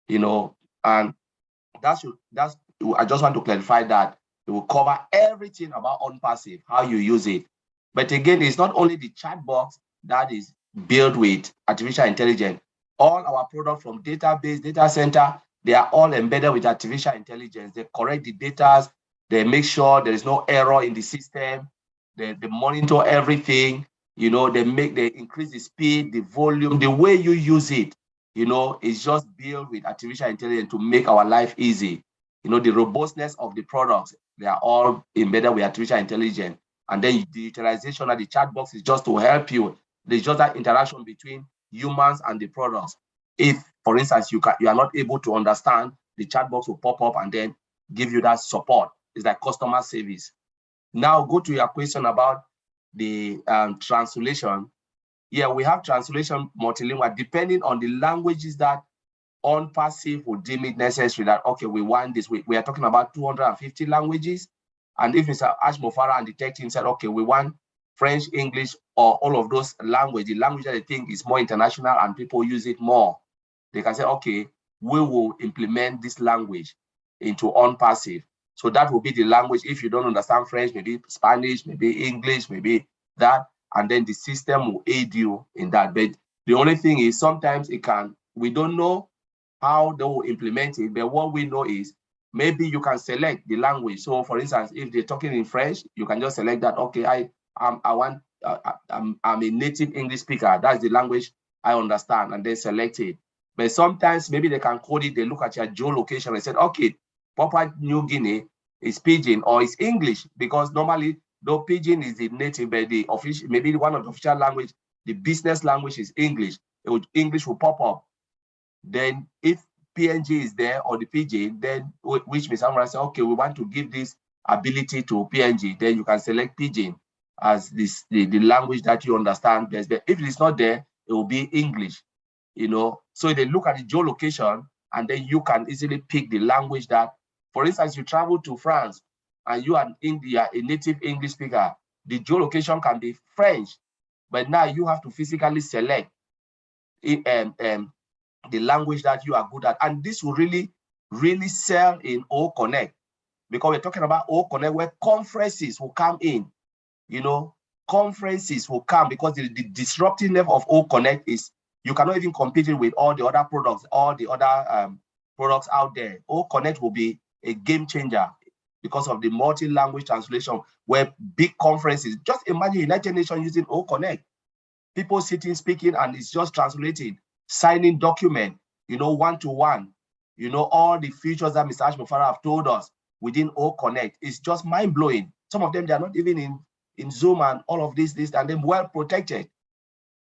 you know. And I just want to clarify that it will cover everything about ONPASSIVE, how you use it. But again, it's not only the chat box that is built with artificial intelligence. All our products from database, data center, they are all embedded with artificial intelligence. They correct the data, they make sure there is no error in the system, they monitor everything, you know, they increase the speed, the volume, the way you use it, you know, is just built with artificial intelligence to make our life easy. You know, the robustness of the products, they are all embedded with artificial intelligence. And then the utilization of the chat box is just to help you. There's just that interaction between humans and the products. If, for instance, you are not able to understand, the chat box will pop up and then give you that support. It's like customer service. Now go to your question about the translation. Yeah, we have translation multilingual, depending on the languages that ONPASSIVE will deem it necessary that, okay, we want this. We are talking about 250 languages. And if Mr. Ashmofara and the tech team said, okay, we want French, English, or all of those languages, the language that they think is more international and people use it more, they can say, okay, we will implement this language into ONPASSIVE. So that will be the language. If you don't understand French, maybe Spanish, maybe English, maybe that, and then the system will aid you in that. But the only thing is sometimes we don't know how they will implement it, but what we know is maybe you can select the language. So for instance, if they're talking in French, you can just select that, okay, I'm a native English speaker. That's the language I understand, and then select it. But sometimes maybe they can code it, they look at your geolocation and say, okay, Papua New Guinea is Pidgin or it's English, because normally though Pidgin is the native, but the official, maybe one of the official language, the business language is English. English will pop up. Then if PNG is there or the Pidgin, then which means someone say, okay, we want to give this ability to PNG, then you can select Pidgin as the language that you understand best. But if it's not there, it will be English, you know. So they look at the geolocation and then you can easily pick the language that, for instance, you travel to France and you are in India, a native English speaker, the geolocation can be French, but now you have to physically select the language that you are good at. And this will really, really sell in O Connect, because we're talking about O Connect where conferences will come in, you know, conferences will come, because the disruptive level of O Connect is, you cannot even compete it with all the other products, all the other products out there. O Connect will be a game changer because of the multi-language translation where big conferences, just imagine United Nations using O Connect. People sitting, speaking, and it's just translating, signing document, you know, one-to-one, you know, all the features that Mr. Ashmofara have told us within O Connect. It's just mind-blowing. Some of them, they are not even in Zoom and all of this, and then well protected,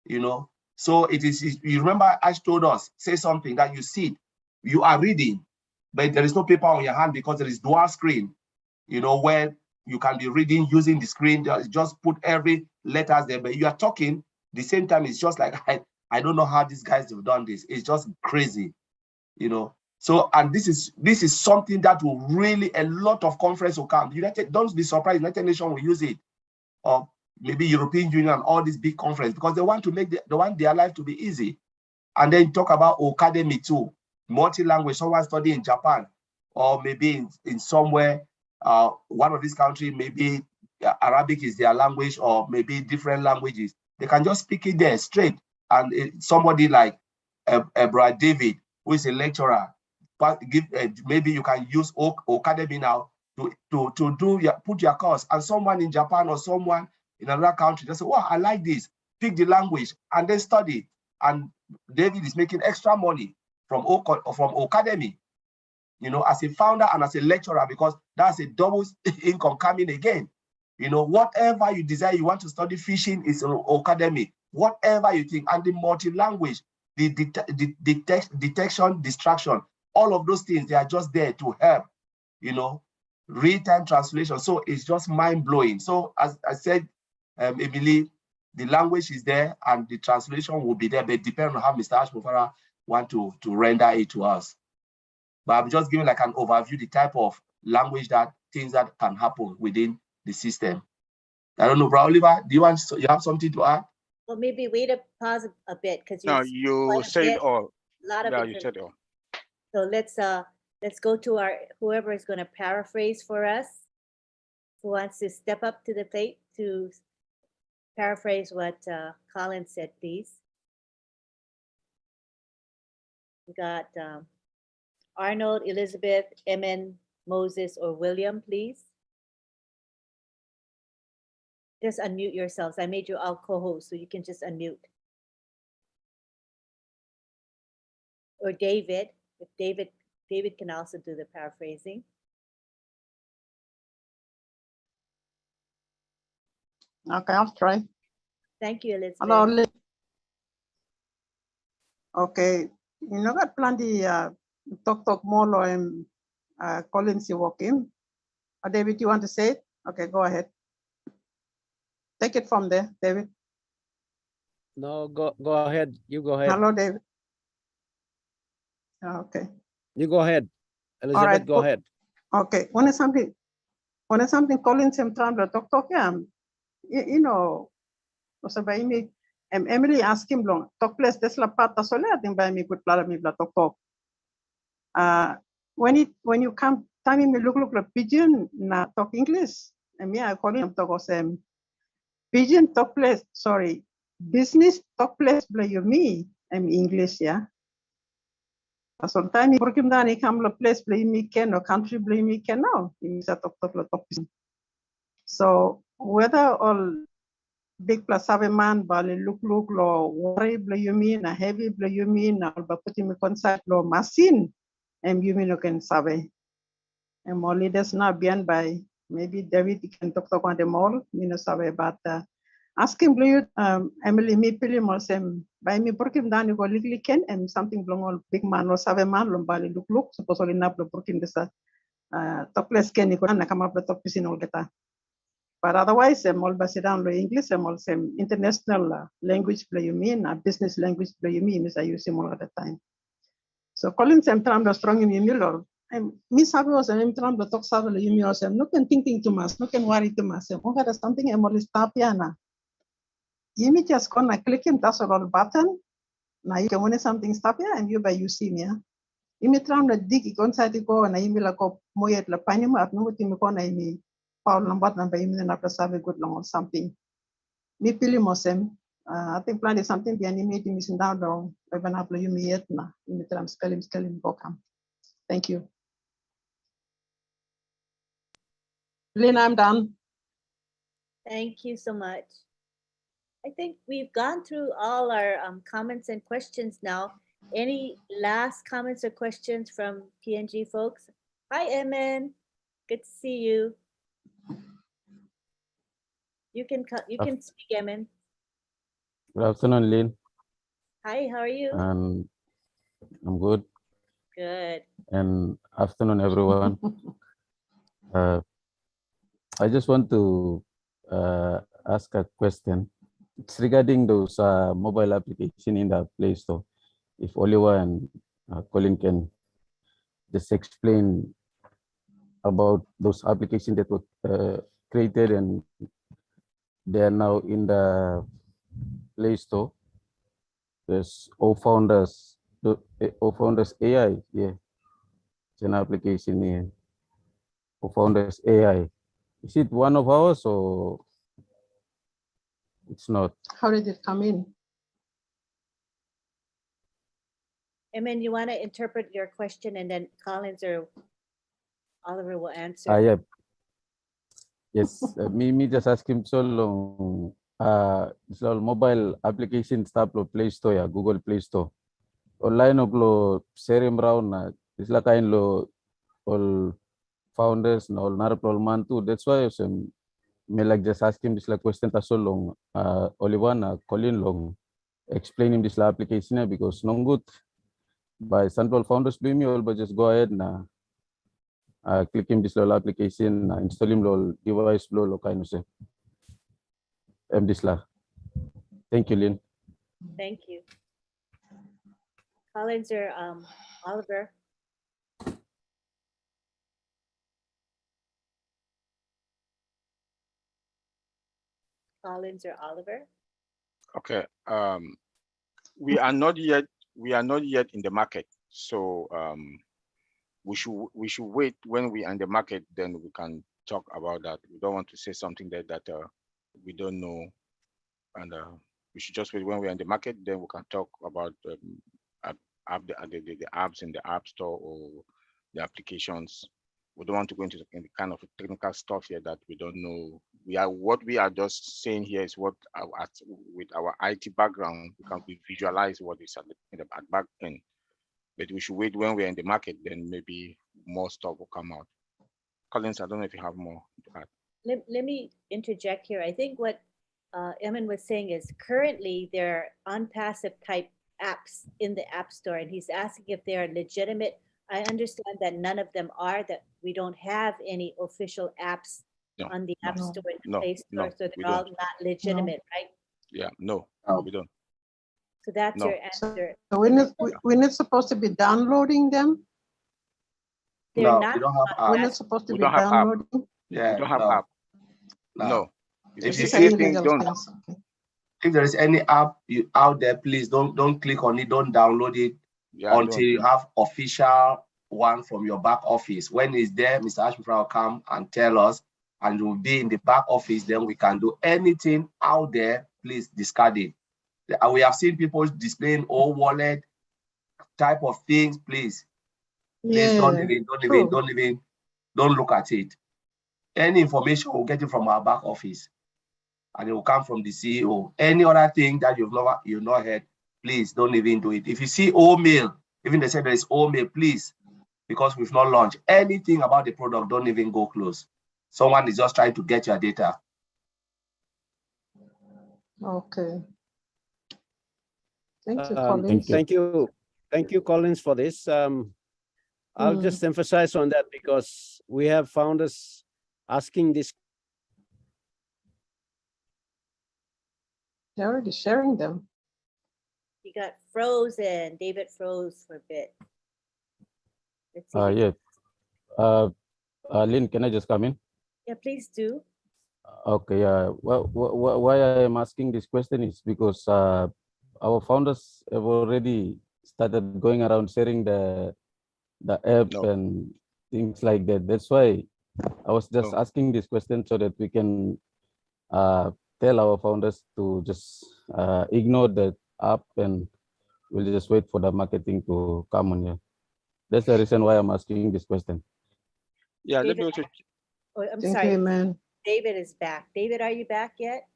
you know. So it is, you remember Ash told us, say something that you see, you are reading, but there is no paper on your hand because there is dual screen, you know, where you can be reading using the screen, just put every letters there, but you are talking, the same time, it's just like, I don't know how these guys have done this. It's just crazy, you know. So, and this is something that will really, a lot of conference will come. Don't be surprised, United Nations will use it, or maybe European Union, all these big conferences, because they want to make they want their life to be easy. And then talk about academy too, multi-language, someone studying in Japan, or maybe in somewhere, one of these countries, maybe Arabic is their language, or maybe different languages. They can just speak it there straight. And somebody like Brother David, who is a lecturer, maybe you can use Academy now to put your course, and someone in Japan or someone in another country, they say, wow, I like this, pick the language and then study. And David is making extra money from Academy, you know, as a founder and as a lecturer, because that's a double income coming again. You know, whatever you desire, you want to study fishing, is Academy. Whatever you think, and the multi-language, the detection, distraction, all of those things, they are just there to help, you know, real-time translation. So it's just mind-blowing. So as I said, Emily, the language is there and the translation will be there, but depending on how Mr. Ashmofara want to render it to us. But I'm just giving like an overview, the type of language things that can happen within the system. I don't know, Bro Oliver, do you have something to add? Well, maybe wait a pause a bit because No, you said all. a lot of Yeah, you said information. all. So let's go to our whoever is going to paraphrase for us. Who wants to step up to the plate to paraphrase what Colin said, please? We got Arnold, Elizabeth, Emin, Moses, or William, please. Just unmute yourselves. I made you all co-hosts, so you can just unmute. Or David, if David can also do the paraphrasing. Okay, I'll try. Thank you, Elizabeth. Hello. Okay, you know got plenty talk more and Collins you walking. David, you want to say it? Okay, go ahead. Take it from there, David. No, go ahead. You go ahead. Hello, David. Okay. You go ahead. Elizabeth, right, go ahead. Okay. When it's something Collins him trying to talk you know, so by me, Emily asked him long, talk place this la pata soleting by me put plata me talk. When you come time me look la pigeon na talk English. And me I call him talk pigeon talk place, sorry, business talk place play you me English, yeah. Sometimes porque dani come la place play me can or country play me can now. So whether all big plus have a man bali look lo worry play you mean a heavy play you mean or ba putting me concept lo machine and you mean you can sabe. And more leaders now beyond by maybe David can talk on them all, you know, sabe but asking blue Emily me pili mo sem by me burkim dani go legally can and something belong all big man or save man lombali look supposedly not the burkim this top place can you na come up the top pisin all geta. But otherwise all basidan lo English all same international language play you mean a business language play you mean is I use him all at the time. So calling some time the strong in your me sabi was I'm trying to talk sabi you me also no can thinking too much, no can worry too much. Okay, there's something I'm always tapiana. You just gonna click in that's all button. Now you can win something stop here and you by you see me. You may try to dig it on side go and I will like moyet la panima at no team con I me Paul Lombat and by you then after serve good long or something. Me pili mosem. I think plan is something the animating missing down down. Even up you me yet na. You may try spelling go come. Thank you. Lynn, I'm done. Thank you so much. I think we've gone through all our comments and questions now. Any last comments or questions from PNG folks? Hi, Emin. Good to see you. You can speak, Emin. Good afternoon, Lynn. Hi, how are you? And I'm good. Good. And afternoon, everyone. I just want to ask a question. It's regarding those mobile application in the Play Store. If Oliver and Colin can just explain about those applications that were created and they are now in the Play Store. There's O-Founders AI, yeah. It's an application here. O-Founders AI. Is it one of ours or it's not? How did it come in? Emin, you want to interpret your question and then Collins or Oliver will answer. Yeah. Yes, me just ask him so long. It's all mobile application start lo Play Store ya Google Play Store. Online lo serim round na isla kain lo all founders na all narap all man too. That's why me like just ask him this la question ta so long. Oliver na Colin long explain him this la application na because no good by central founders do me all but just go ahead na click him this little application, install him little device lo kind of say. This la. Thank you, Lynn. Thank you. Collins or Oliver? Collins or Oliver? Okay. We are not yet in the market. So we should wait when we are in the market, then we can talk about that. We don't want to say something that we don't know, and we should just wait when we're in the market, then we can talk about the apps in the app store or the applications. We don't want to go into any kind of technical stuff here that we don't know. What we are just saying here is what with our IT background, we visualize what is at the back end. But we should wait when we're in the market, then maybe more stuff will come out. Collins, I don't know if you have more to add. Let me interject here. I think what Emin was saying is currently there are ONPASSIVE type apps in the App Store, and he's asking if they are legitimate. I understand that none of them are, that we don't have any official apps on the App Store and the Play Store, so they're all not legitimate, right? Yeah, no, we don't. So that's your answer. So we're not supposed to be downloading them? They're No, not. we don't have We're apps. not supposed to We be don't have app. downloading? Yeah, We don't have no. app. No. No. If This you is see an things, illegal things. Okay. if there is any app out there, please don't click on it, don't download it until you have official one from your back office. When it's there, Mr. Ashmufra will come and tell us, and we'll be in the back office, then we can do anything out there. Please discard it. We have seen people displaying old wallet type of things. Please don't look at it. Any information, we'll get it from our back office, and it will come from the CEO. Any other thing that you've not heard, please don't even do it. If you see old mail, even they said there is old mail, please, because we've not launched anything about the product, don't even go close. Someone is just trying to get your data. Okay. Thank you, Collins. Thank you, Collins, for this. I'll just emphasize on that because we have founders asking this. They're already sharing them. You got frozen. David froze for a bit. Let's see. Yeah. Lynn, can I just come in? Yeah, please do. Okay. Yeah. Why I am asking this question is because our founders have already started going around sharing the app and things like that. That's why I was just asking this question so that we can tell our founders to just ignore the app and we'll just wait for the marketing to come on here. That's the reason why I'm asking this question. Yeah, David, let me also. Oh, I'm Thank sorry. you, man. David is back. David, are you back yet?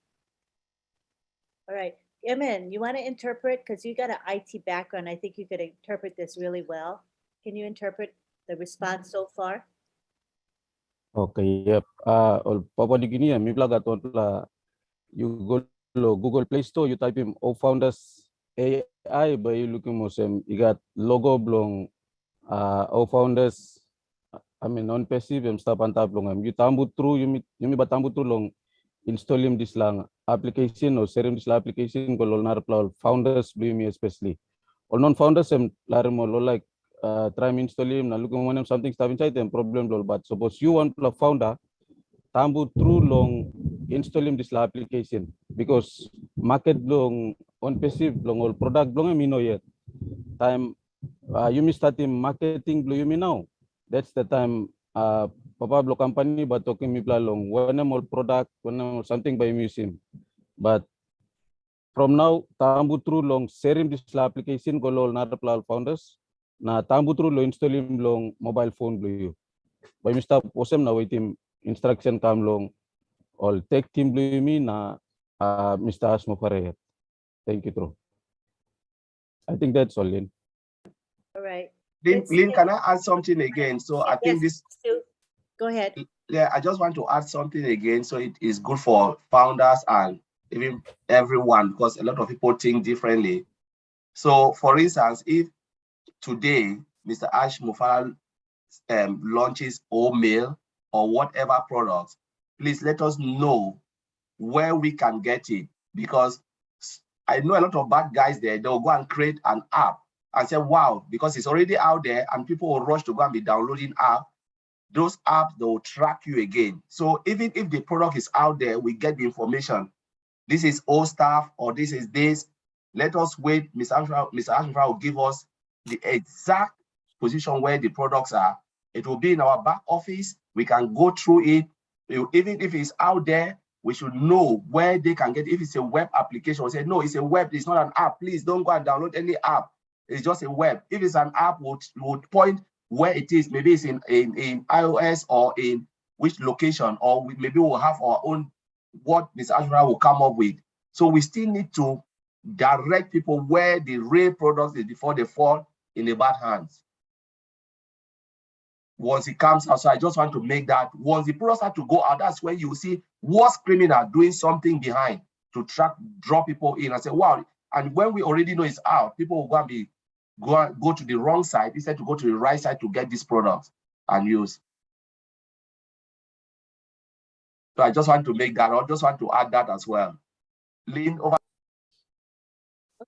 All right. Emin, you want to interpret? Because you got an IT background. I think you could interpret this really well. Can you interpret the response so far? Okay, yep. Papa di gini ya, mi blaga la you go to Google Play Store, you type in O-Founders AI, but you looking mosem, you got logo blong O-Founders, I mean non-passive and stuff on top long. You tambu through, you mi batambu through long, install him this lang application or serum this application go nar plal founders blue me especially. Or non-founders em larimo like try me install him na looking when something stuff inside them problem lol, but suppose you want to founder tambu through long install him this application because market long on passive long all product long I know yet time you may start in marketing blue you now that's the time Papa Block company but talking me long when I'm all product when I'm something by museum but from now tambu through long sharing this application go all not founders na tambu through lo install him long mobile phone blue by Mr. Posem na wait him instruction come long all take team blue me na Mr. Asmo Ferrer. Thank you, True. I think that's all, Lynn. All right. Lynn, can I add something again? So I think this. Go ahead. Yeah, I just want to add something again. So it is good for founders and even everyone because a lot of people think differently. So, for instance, if today Mr. Ash Mufara launches mail or whatever products, please let us know where we can get it because I know a lot of bad guys there. They'll go and create an app and say, wow, because it's already out there and people will rush to go and be downloading app. Those apps, they will track you again. So even if the product is out there, we get the information. this is old staff or this is this. Let us wait. Mr. Ashra will give us the exact position where the products are. It will be in our back office. We can go through it. Even if it's out there, we should know where they can get. If it's a web application, we say, no, it's a web, it's not an app. Please don't go and download any app. It's just a web. If it's an app, would point where it is. Maybe it's in iOS or in which location, or maybe we'll have our own, what Ms. Ashra will come up with. So we still need to direct people where the real products is before they fall in the bad hands. Once it comes out, so I just want to make that, once the products have to go out, that's when you see worse criminal doing something behind to draw people in and say, wow. And when we already know it's out, people will go to the wrong side instead to go to the right side to get these products and use. So I just want to make that, I just want to add that as well. Lynn, over.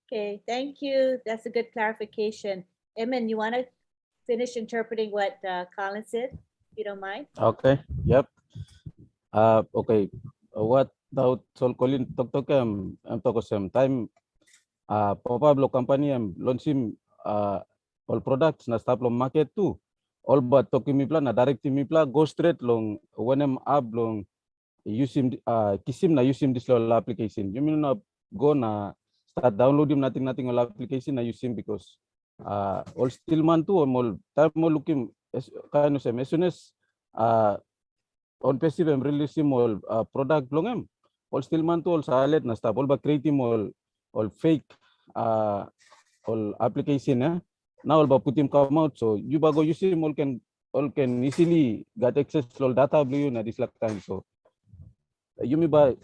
Okay, thank you. That's a good clarification. Emin, you want to finish interpreting what Colin said, if you don't mind? Okay, yep. Okay, what daw sol Colin tok toko sem time Pablo company launching all products na stop long market too. All but talking mi plan na direct mi plan go straight long when up long using kisim na using this little application. You mean not go na start downloading nothing all application na using because all still man too all time mo looking kind of as soon as ONPASSIVE releasing all product long all still man too all silent na stop all but creating all fake all application now all but put him come out so you bago using all can easily get access to all data blue na this like time so you may buy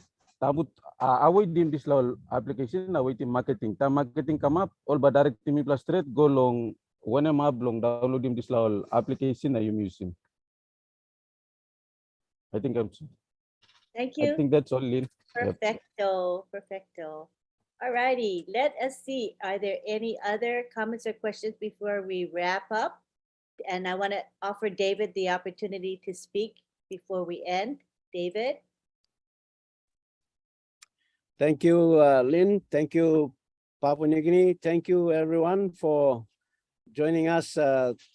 tabut awaiting this law application awaiting marketing marketing come up all but direct me plus straight go long when I'm up long downloading this law application na you using. I think Thank you. I think that's all, Lynn. Perfecto, perfecto. All righty, let us see. Are there any other comments or questions before we wrap up? And I want to offer David the opportunity to speak before we end. David? Thank you, Lynn. Thank you, Papua New Guinea. Thank you, everyone, for joining us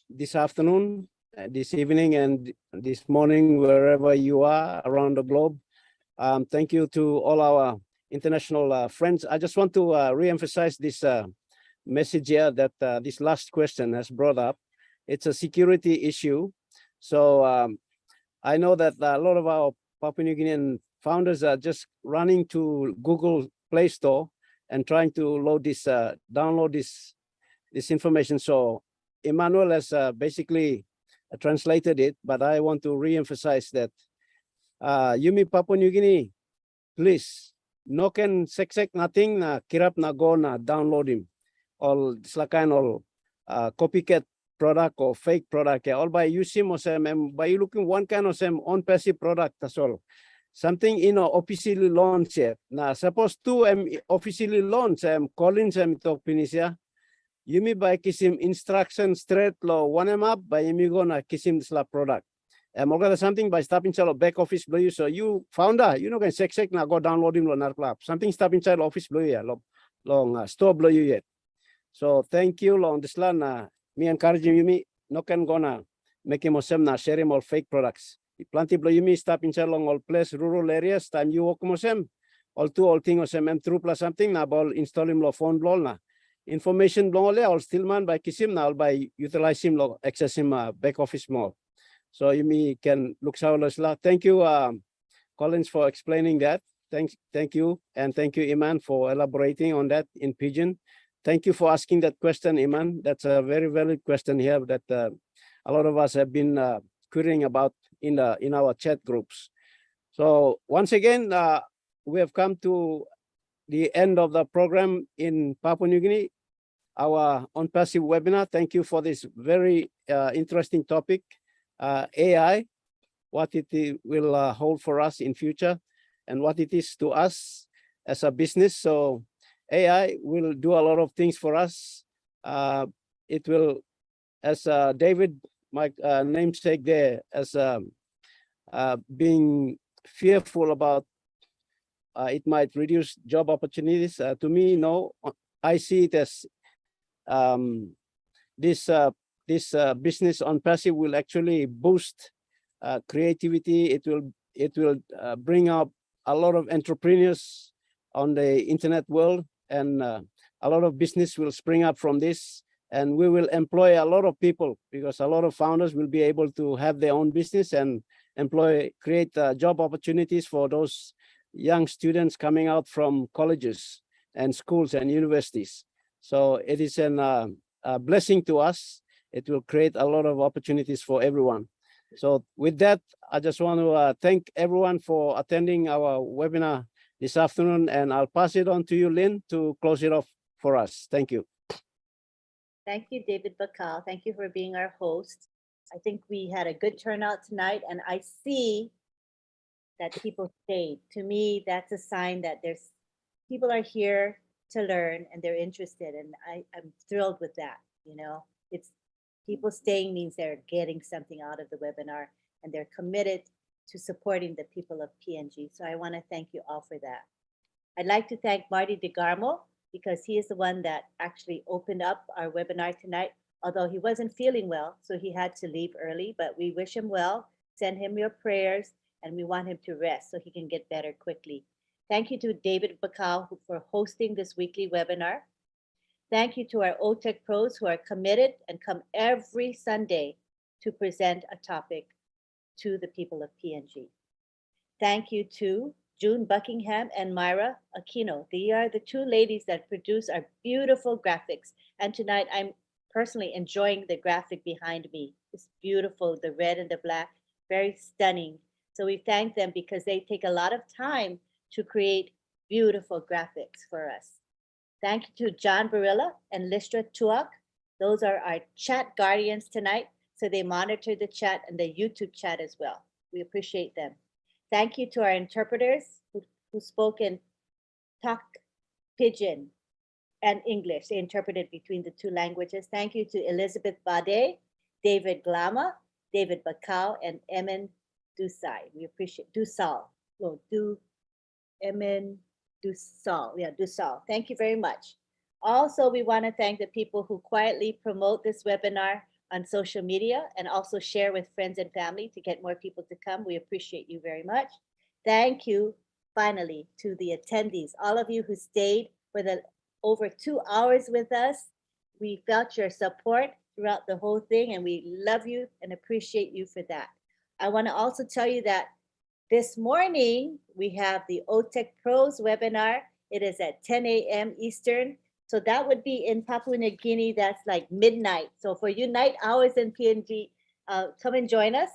this afternoon, this evening, and this morning, wherever you are around the globe. Thank you to all our international friends. I just want to re-emphasize this message here that this last question has brought up. It's a security issue. So I know that a lot of our Papua New Guinean founders are just running to Google Play Store and trying to load this, download this information. So Emmanuel has basically translated it, but I want to re-emphasize that Yumi Papua New Guinea, please, no can seksek nothing na kirap na go na download him. All slakan all copycat product or fake product. All by using or some by looking one kind of some ONPASSIVE product as well. Something officially launched here. Now supposed to officially launch Collins talk Pinisia. Yumi by kisim instruction straight law one up by yumi gonna kisim this product. Morgan something by stop inside back office blue. So you founder, you know, can sek now go downloading on club. Something stop inside office blue here, long store blue yet. So thank you long this land. Me encouraging you no can gonna make him na share him all fake products. Plenty blue you stop inside long all place rural areas. Time you walk mosem all thing osem through plus something na ball install him lo phone blow na. Information blow all still man by kisim now by utilize him lo access him back office more. So you can look la. Thank you, Collins, for explaining that. Thank you, and thank you, Iman, for elaborating on that in Pidgin. Thank you for asking that question, Iman. That's a very valid question here that a lot of us have been querying about in our chat groups. So once again, we have come to the end of the program in Papua New Guinea, our ONPASSIVE webinar. Thank you for this very interesting topic. AI, what it will hold for us in future and what it is to us as a business. So AI will do a lot of things for us. It will, as David, my namesake there, as being fearful about it might reduce job opportunities. To me, no, I see it as this business on passive will actually boost creativity. It will bring up a lot of entrepreneurs on the internet world, and a lot of business will spring up from this, and we will employ a lot of people, because a lot of founders will be able to have their own business and create job opportunities for those young students coming out from colleges and schools and universities. So it is a blessing to us. It will create a lot of opportunities for everyone. So with that, I just want to thank everyone for attending our webinar this afternoon, and I'll pass it on to you, Lynn, to close it off for us. Thank you. Thank you, David Bakau. Thank you for being our host. I think we had a good turnout tonight, and I see that people stayed. To me, that's a sign that there's people are here to learn and they're interested, and I'm thrilled with that. You know, it's people staying means they're getting something out of the webinar, and they're committed to supporting the people of PNG. So I want to thank you all for that. I'd like to thank Marty DeGarmo, because he is the one that actually opened up our webinar tonight, although he wasn't feeling well, so he had to leave early, but we wish him well, send him your prayers, and we want him to rest so he can get better quickly. Thank you to David Bakau for hosting this weekly webinar. Thank you to our OTEC pros who are committed and come every Sunday to present a topic to the people of PNG. Thank you to June Buckingham and Myra Aquino. They are the two ladies that produce our beautiful graphics. And tonight I'm personally enjoying the graphic behind me. It's beautiful, the red and the black, very stunning. So we thank them because they take a lot of time to create beautiful graphics for us. Thank you to John Barilla and Listra Tuak. Those are our chat guardians tonight. So they monitor the chat and the YouTube chat as well. We appreciate them. Thank you to our interpreters who spoke in Tok Pidgin and English. They interpreted between the two languages. Thank you to Elizabeth Bade, David Glama, David Bakau, and Emin Dusai. We appreciate Dusal. No, Emin Dusal. Yeah, Dusal. Thank you very much. Also, we want to thank the people who quietly promote this webinar on social media and also share with friends and family to get more people to come. We appreciate you very much. Thank you, finally, to the attendees, all of you who stayed for the over 2 hours with us. We felt your support throughout the whole thing, and we love you and appreciate you for that. I want to also tell you that this morning we have the OTEC Pros webinar. It is at 10 a.m. Eastern. So that would be in Papua New Guinea, that's like midnight. So for you night hours in PNG, come and join us,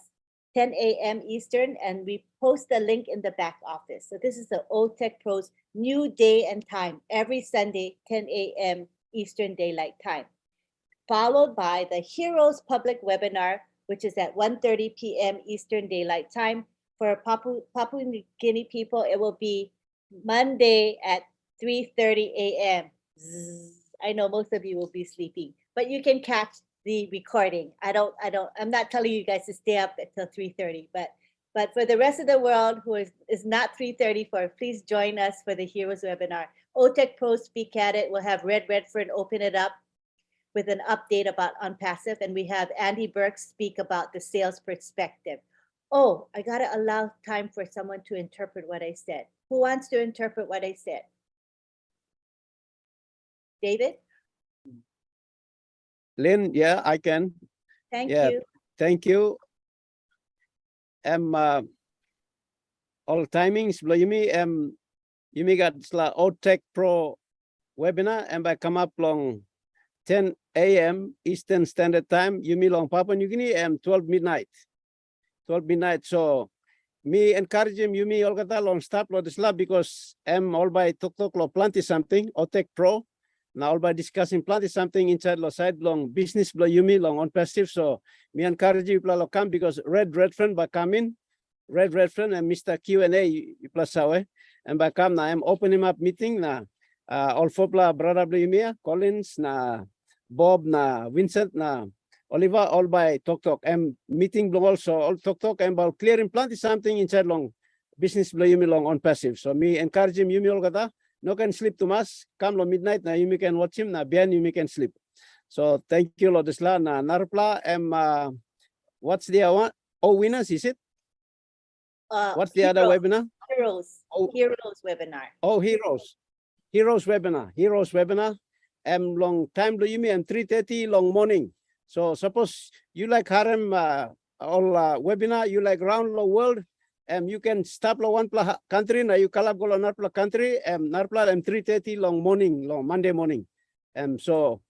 10 a.m. Eastern, and we post the link in the back office. So this is the OTEC Pros new day and time, every Sunday, 10 a.m. Eastern Daylight Time, followed by the Heroes Public Webinar, which is at 1:30 p.m. Eastern Daylight Time. For Papua New Guinea people, it will be Monday at 3:30 a.m. I know most of you will be sleeping, but you can catch the recording. I'm not telling you guys to stay up until 3:30, but for the rest of the world who is not 3:30 for, please join us for the Heroes webinar. OTEC Pros speak at it. We'll have Red Redford open it up with an update about ONPASSIVE, and we have Andy Burke speak about the sales perspective. Oh, I gotta allow time for someone to interpret what I said. Who wants to interpret what I said? David? Lynn, yeah, I can. Thank you. Thank you. All timings, Yumi got OTEC Pro webinar, and I come up long 10 a.m. Eastern Standard Time, Yumi long Papua New Guinea, and 12 midnight. 12 midnight. So me encourage him, Yumi all kata long start lo disla, because all by tok lo planti something, OTEC Pro. Now all by discussing planting something inside lo side long business blo Yumi long ONPASSIVE. So me encourage you lo come, because Red friend by coming, Red friend and Mr. Q&A plus sawe, and by come na I'm open him up meeting na all fopla brother blo Yumi, Collins na Bob na Vincent na Oliver all by talk. I'm meeting blo also all talk and about clearing planting something inside long business blo yumi long on passive. So me encourage him yumi ol kata no can sleep too much. Come lo midnight na yumi can watch him na bian yumi can sleep. So thank you lo desla na narpla what's the one? Oh, winners, is it? What's the other webinar? Heroes. Oh. Heroes webinar. Oh, Heroes webinar. Long time do you mean 3:30 long morning. So suppose you like harem all webinar, you like round the world, you can stop lo one country na you kalap go lo narpla country, narpla 3:30 long morning, long Monday morning. So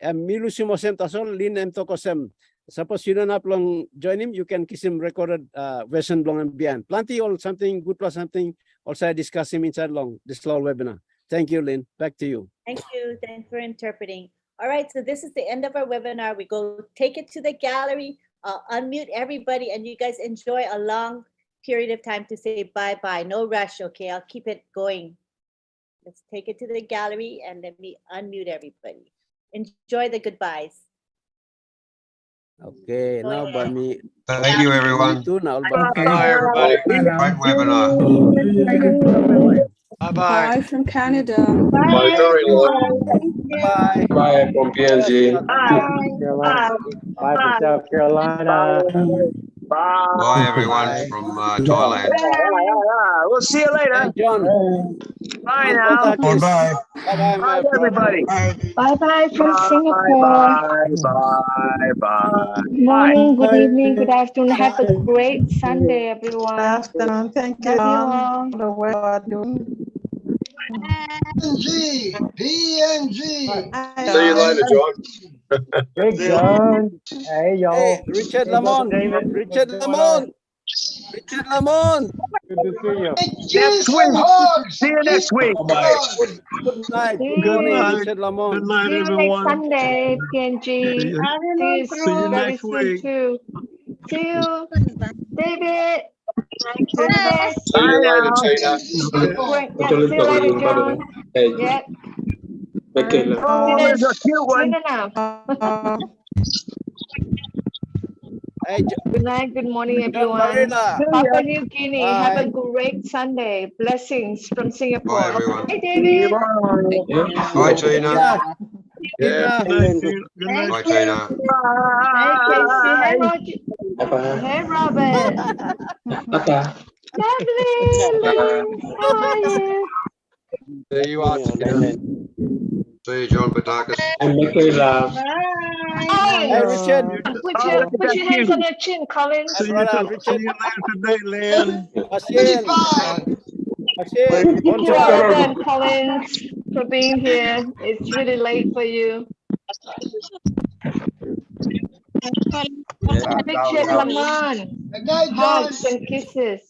milu simosem tasol lin tokosem. Suppose you don't have long join him, you can kiss him recorded version long and beyond. Plenty or something good plus something also I discuss him inside long this long webinar. Thank you, Lynn. Back to you. Thank you. Thanks for interpreting. All right, so this is the end of our webinar. We go take it to the gallery, unmute everybody, and you guys enjoy a long period of time to say bye-bye. No rush, okay? I'll keep it going. Let's take it to the gallery and let me unmute everybody. Enjoy the goodbyes. Okay, Go now ahead. by me. Thank you, everyone. Okay. Everybody. Great webinar. Bye. Bye from Canada. Bye. Bye. Bye from PNG. Bye from South Carolina. Bye, everyone Bye. from Thailand. We'll see you later. Hey, John. Bye John now. Kotakis. Bye. Bye-bye, my brother. Everybody. Bye-bye from Bye, Singapore. bye. Good morning, good evening, good afternoon. Have a great Sunday, everyone. Good afternoon. Thank you Love you all all. for the work you are doing. PNG. See you later, John. Hey, John. Hey, y'all. Hey, Richard Hey, Brother Lamont. David. Richard What's going on? Lamont. Richard Lamont. Good to see you. Next week. See you next week. Bye. Good night. See Good morning, you. Richard Lamont. See you next Sunday, PNG. See you very soon too. See you, David. All the best. See you later, Tina. Great. Yeah, see you later, John. Yeah. Oh, there's a cute one. Hey, Good night, good morning, John everyone. Barilla. Papua New Guinea, have a Bye. great Sunday. Blessings from Bye, Singapore. everyone. Hey, David. Bye, Tina. Tina. Bye, Tina. Hey, Casey. Hey, Roger. Hey, Robert. Evelyn. How are you? There you are, Tina. See you, John Patakis. Hey, Richard. Put your hands on your chin, Collins. Hey, brother, Richard. Basil. Basil. Thank you all again, Collins, for being here. It's really late for you. Richard Lamont, hugs and kisses.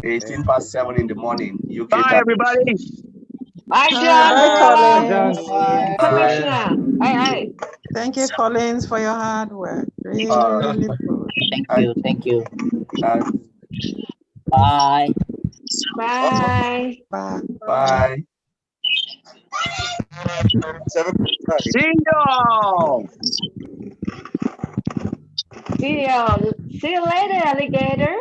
18 past 7 in the morning, UK Bye, time. everybody. Bye, John. Collins. Bye. Commissioner. Aye. Thank you, Collins, for your hard work. Really, Alright. really good. Thank you. Bye. Bye. Bye. Bye. See y'all. See you later, alligator.